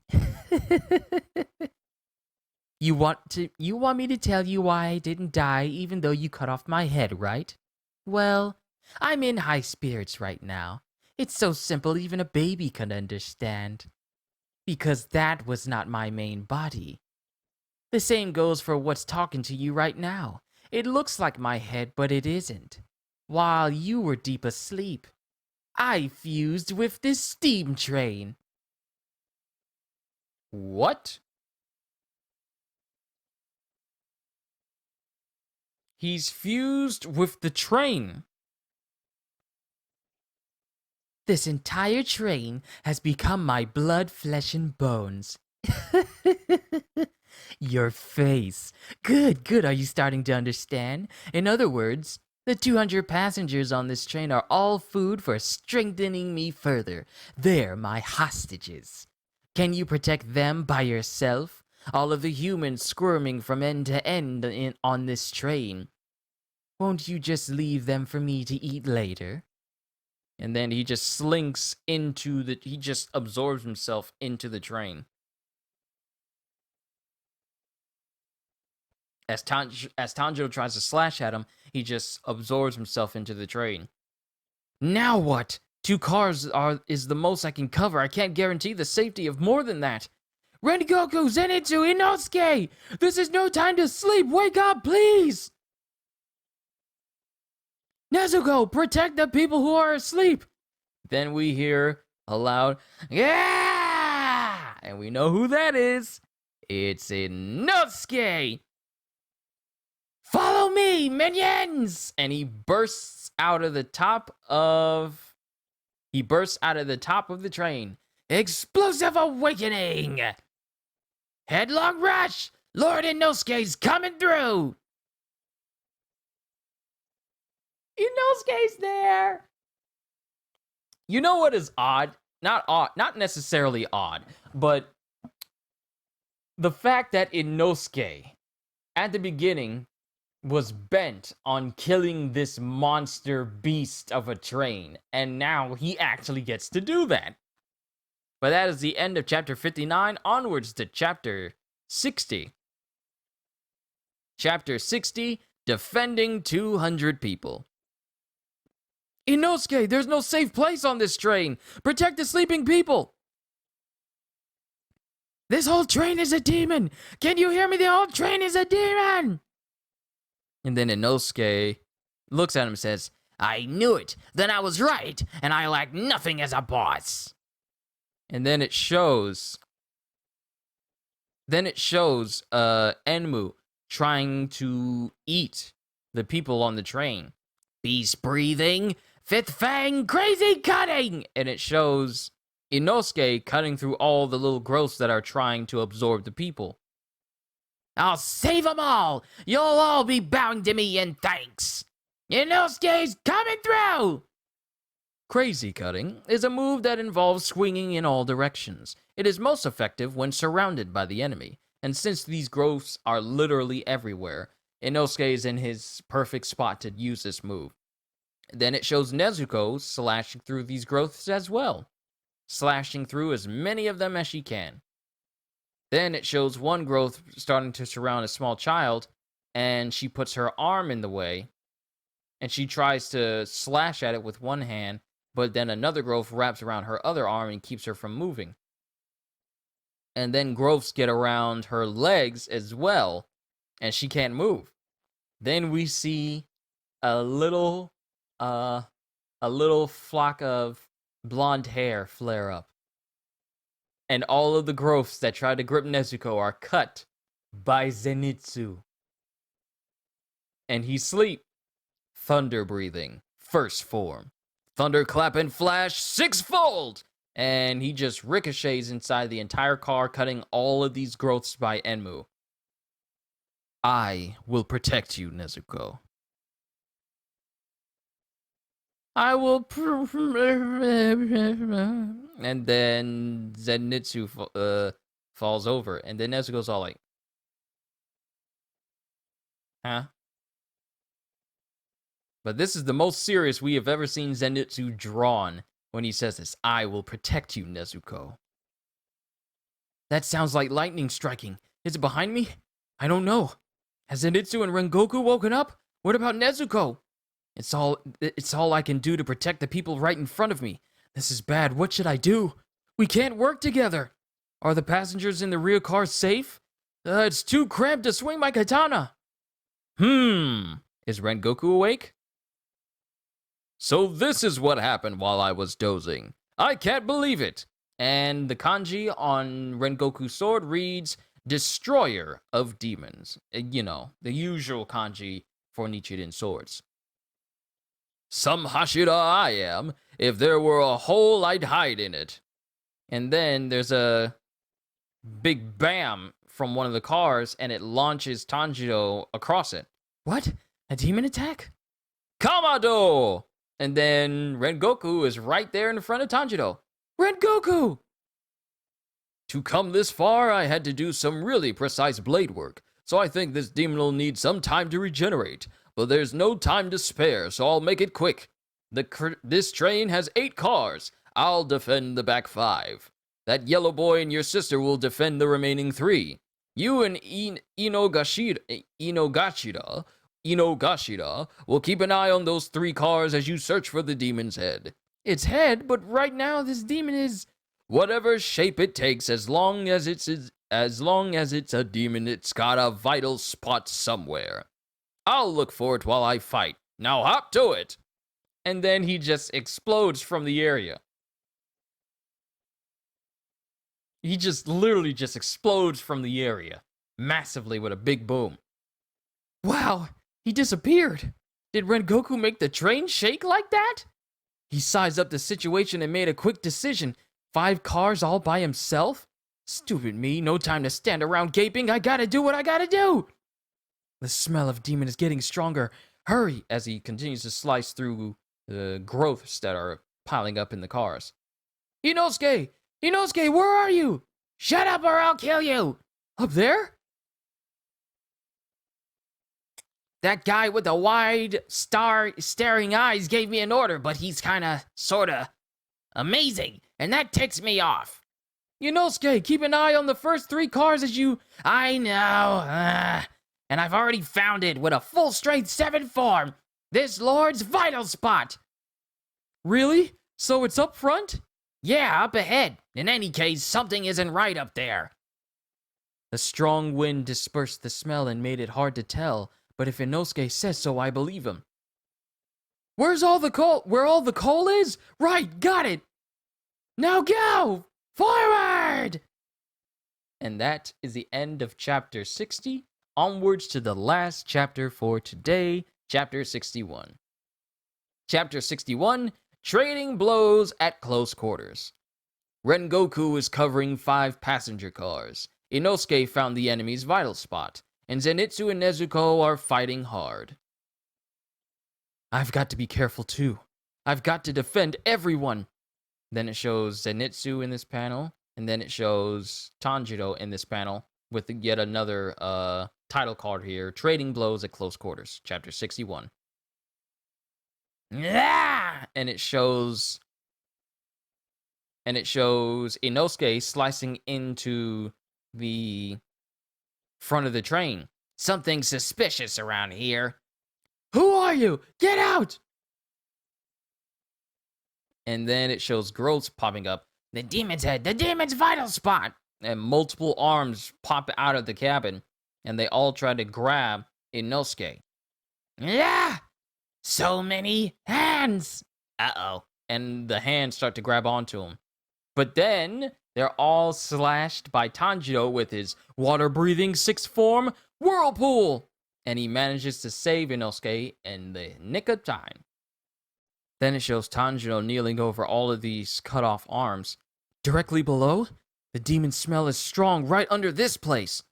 You want me to tell you why I didn't die even though you cut off my head, right? Well, I'm in high spirits right now. It's so simple even a baby can understand. Because that was not my main body. The same goes for what's talking to you right now. It looks like my head, but it isn't. While you were deep asleep, I fused with this steam train. What? He's fused with the train. This entire train has become my blood, flesh, and bones. Your face. Good. Are you starting to understand? In other words, the 200 passengers on this train are all food for strengthening me further. They're my hostages. Can you protect them by yourself? All of the humans squirming from end to end on this train. Won't you just leave them for me to eat later? And then he just he just absorbs himself into the train. As Tanjiro tries to slash at him, he just absorbs himself into the train. Now what? 2 cars is the most I can cover. I can't guarantee the safety of more than that. Rengoku, Zenitsu, Inosuke! This is no time to sleep! Wake up, please! Nezuko, protect the people who are asleep! Then we hear a loud, yeah! And we know who that is. It's Inosuke! Follow me, minions! And he bursts out of the top of the train. Explosive awakening! Headlong rush! Lord Inosuke's coming through! Inosuke's there! You know what is odd? Not necessarily odd, but the fact that Inosuke, at the beginning, was bent on killing this monster beast of a train, and now he actually gets to do that. But that is the end of chapter 59, onwards to chapter 60. Chapter 60, Defending 200 People. Inosuke, there's no safe place on this train. Protect the sleeping people. This whole train is a demon. Can you hear me? The whole train is a demon. And then Inosuke looks at him and says, I knew it. Then I was right, and I lack nothing as a boss. And then it shows Enmu trying to eat the people on the train. Beast breathing, fifth fang, crazy cutting! And it shows Inosuke cutting through all the little growths that are trying to absorb the people. I'll save them all! You'll all be bowing to me in thanks! Inosuke's coming through! Crazy cutting is a move that involves swinging in all directions. It is most effective when surrounded by the enemy, and since these growths are literally everywhere, Inosuke is in his perfect spot to use this move. Then it shows Nezuko slashing through these growths as well, slashing through as many of them as she can. Then it shows one growth starting to surround a small child, and she puts her arm in the way, and she tries to slash at it with one hand, but then another growth wraps around her other arm and keeps her from moving. And then growths get around her legs as well, and she can't move. Then we see a little flock of blonde hair flare up. And all of the growths that try to grip Nezuko are cut by Zenitsu. And he sleep. Thunder breathing, first form. Thunderclap and flash, sixfold! And he just ricochets inside the entire car, cutting all of these growths by Enmu. I will protect you, Nezuko. I will. And then Zenitsu falls over, and then Nezuko's all like, huh? But this is the most serious we have ever seen Zenitsu drawn when he says this. I will protect you, Nezuko. That sounds like lightning striking. Is it behind me? I don't know. Has Zenitsu and Rengoku woken up? What about Nezuko? It's all I can do to protect the people right in front of me. This is bad. What should I do? We can't work together. Are the passengers in the rear car safe? It's too cramped to swing my katana. Is Rengoku awake? So this is what happened while I was dozing. I can't believe it. And the kanji on Rengoku's sword reads, Destroyer of Demons. You know, the usual kanji for Nichiren swords. Some Hashira I am. If there were a hole, I'd hide in it. And then there's a big bam from one of the cars, and it launches Tanjiro across it. What? A demon attack? Kamado! And then Rengoku is right there in front of Tanjiro. Rengoku! To come this far, I had to do some really precise blade work, so I think this demon will need some time to regenerate. But there's no time to spare, so I'll make it quick. This train has 8 cars. I'll defend the back 5. That yellow boy and your sister will defend the remaining 3. You and Inogashira will keep an eye on those 3 cars as you search for the demon's head. Its head? But right now this demon is... Whatever shape it takes, as long as it's a demon, it's got a vital spot somewhere. I'll look for it while I fight. Now hop to it! And then he just explodes from the area. He just literally just explodes from the area. Massively with a big boom. Wow, he disappeared. Did Rengoku make the train shake like that? He sized up the situation and made a quick decision. 5 cars all by himself? Stupid me, no time to stand around gaping. I gotta do what I gotta do. The smell of demon is getting stronger. Hurry, as he continues to slice through the growths that are piling up in the cars. Inosuke! Inosuke, where are you? Shut up or I'll kill you! Up there? That guy with the wide, staring eyes gave me an order, but he's kinda, sorta, amazing, and that ticks me off. Inosuke, keep an eye on the first 3 cars as you... I know, and I've already found it with a full-strength 7 form. This lord's vital spot. Really? So it's up front? Yeah, up ahead. In any case, something isn't right up there. The strong wind dispersed the smell and made it hard to tell, but if Inosuke says so, I believe him. Where's all the coal? Where all the coal is? Right, got it. Now go! Forward! And that is the end of chapter 60. Onwards to the last chapter for today, chapter 61. Chapter 61, Trading Blows at Close Quarters. Rengoku is covering 5 passenger cars. Inosuke found the enemy's vital spot, and Zenitsu and Nezuko are fighting hard. I've got to be careful too. I've got to defend everyone. Then it shows Zenitsu in this panel, and then it shows Tanjiro in this panel with yet another title card here, Trading Blows at Close Quarters, chapter 61. And it shows Inosuke slicing into the front of the train. Something suspicious around here. Who are you? Get out! And then it shows growths popping up. The demon's head, the demon's vital spot! And multiple arms pop out of the cabin, and they all try to grab Inosuke. Yeah! So many hands! Uh-oh. And the hands start to grab onto him. But then, they're all slashed by Tanjiro with his water-breathing 6th form, Whirlpool! And he manages to save Inosuke in the nick of time. Then it shows Tanjiro kneeling over all of these cut-off arms. Directly below, the demon smell is strong right under this place.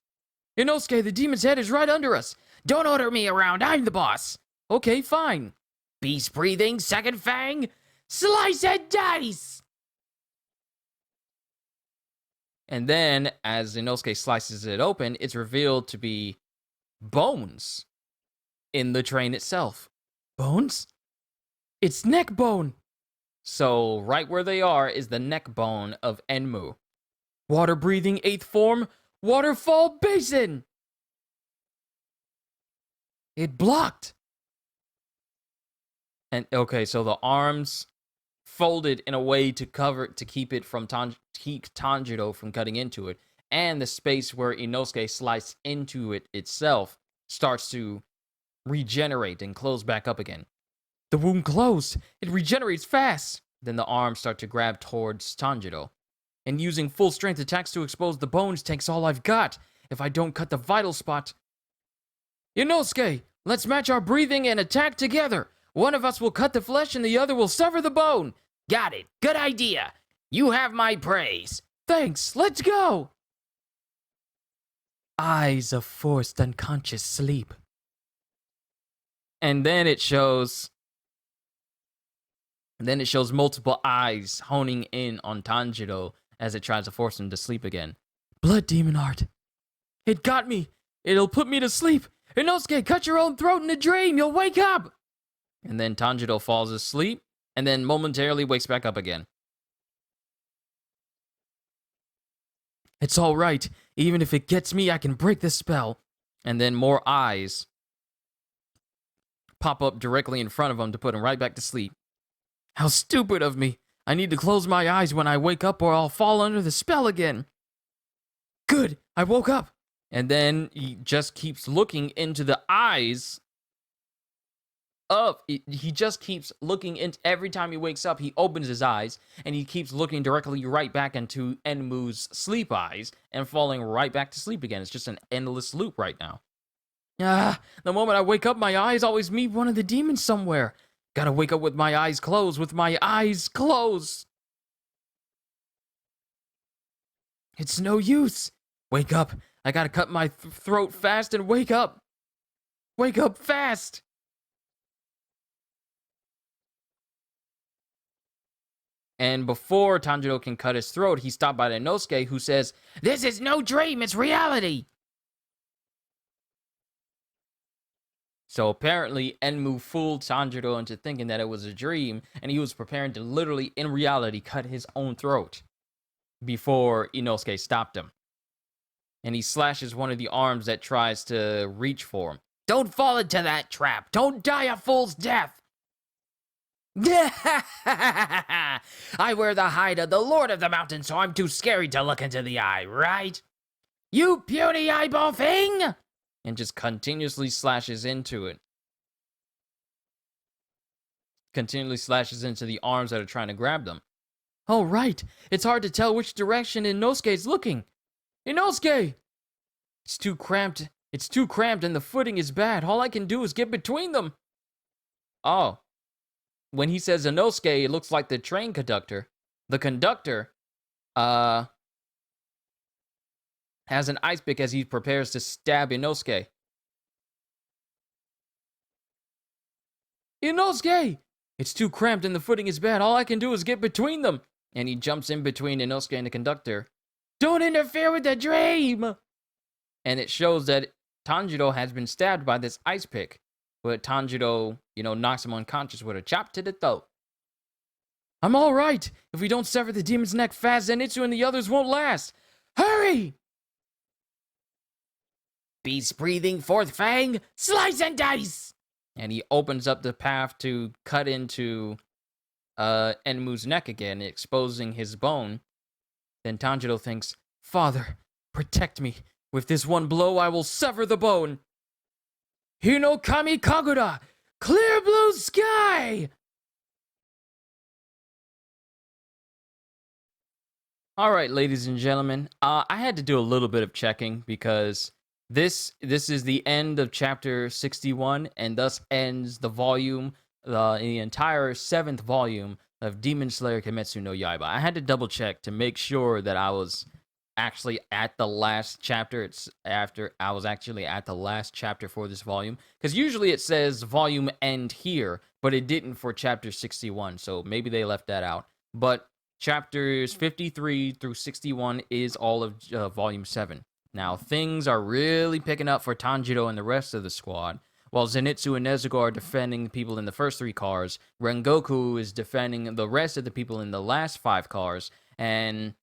Inosuke, the demon's head is right under us. Don't order me around, I'm the boss. Okay, fine. Beast breathing, second fang, slice and dice. And then, as Inosuke slices it open, it's revealed to be bones in the train itself. Bones? It's neck bone! So, right where they are is the neck bone of Enmu. Water breathing 8th form, waterfall basin! It blocked! And, okay, so the arms folded in a way to keep it from keep Tanjiro from cutting into it, and the space where Inosuke sliced into it itself starts to regenerate and close back up again. The wound closed. It regenerates fast. Then the arms start to grab towards Tanjiro. And using full strength attacks to expose the bones takes all I've got. If I don't cut the vital spot. Inosuke, let's match our breathing and attack together. One of us will cut the flesh and the other will sever the bone. Got it. Good idea. You have my praise. Thanks. Let's go. Eyes of forced unconscious sleep. And then it shows multiple eyes honing in on Tanjiro as it tries to force him to sleep again. Blood demon art. It got me. It'll put me to sleep. Inosuke, cut your own throat in a dream. You'll wake up. And then Tanjiro falls asleep and then momentarily wakes back up again. It's all right. Even if it gets me, I can break the spell. And then more eyes pop up directly in front of him to put him right back to sleep. How stupid of me. I need to close my eyes when I wake up or I'll fall under the spell again. Good, I woke up. And then he just keeps looking into the eyes of... He just keeps looking into... Every time he wakes up, he opens his eyes and he keeps looking directly right back into Enmu's sleep eyes and falling right back to sleep again. It's just an endless loop right now. The moment I wake up, my eyes always meet one of the demons somewhere. Gotta wake up with my eyes closed, It's no use. Wake up. I gotta cut my throat fast and wake up. Wake up fast. And before Tanjiro can cut his throat, he's stopped by Inosuke, who says, "This is no dream, it's reality." So apparently, Enmu fooled Tanjiro into thinking that it was a dream, and he was preparing to literally, in reality, cut his own throat before Inosuke stopped him. And he slashes one of the arms that tries to reach for him. Don't fall into that trap. Don't die a fool's death. I wear the hide of the Lord of the Mountain, so I'm too scary to look into the eye, right? You puny eyeball thing! And just continuously slashes into it. Continually slashes into the arms that are trying to grab them. Oh, right. It's hard to tell which direction Inosuke's looking. Inosuke! It's too cramped. It's too cramped and the footing is bad. All I can do is get between them. Oh. When he says Inosuke, it looks like the train conductor. The conductor, has an ice pick as he prepares to stab Inosuke. Inosuke! It's too cramped and the footing is bad. All I can do is get between them. And he jumps in between Inosuke and the conductor. Don't interfere with the dream! And it shows that Tanjiro has been stabbed by this ice pick. But Tanjiro, knocks him unconscious with a chop to the throat. I'm all right. If we don't sever the demon's neck fast, Zenitsu and the others won't last. Hurry! Beast breathing, fourth fang, slice and dice! And he opens up the path to cut into Enmu's neck again, exposing his bone. Then Tanjiro thinks, Father, protect me. With this one blow, I will sever the bone. Hinokami Kagura! Clear blue sky! Alright, ladies and gentlemen, I had to do a little bit of checking because this is the end of chapter 61 and thus ends the volume, the entire 7th volume of Demon Slayer Kimetsu no Yaiba. I had to double check to make sure that I was actually at the last chapter. It's after I was actually at the last chapter for this volume, because usually it says volume end here, but it didn't for chapter 61, so maybe they left that out. But chapters 53 through 61 is all of volume 7. Now, things are really picking up for Tanjiro and the rest of the squad. While Zenitsu and Nezuko are defending people in the first 3 cars, Rengoku is defending the rest of the people in the last 5 cars, and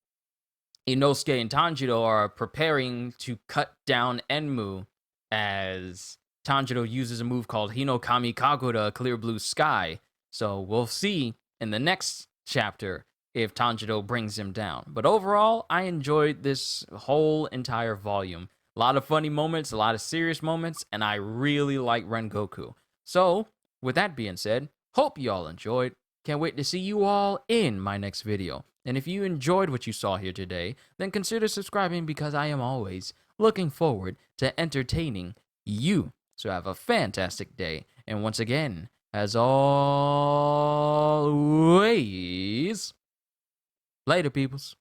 Inosuke and Tanjiro are preparing to cut down Enmu as Tanjiro uses a move called Hinokami Kagura, Clear Blue Sky. So we'll see in the next chapter if Tanjiro brings him down. But overall, I enjoyed this whole entire volume. A lot of funny moments, a lot of serious moments, and I really like Rengoku. So, with that being said, hope you all enjoyed. Can't wait to see you all in my next video. And if you enjoyed what you saw here today, then consider subscribing because I am always looking forward to entertaining you. So have a fantastic day. And once again, as always, later, peoples.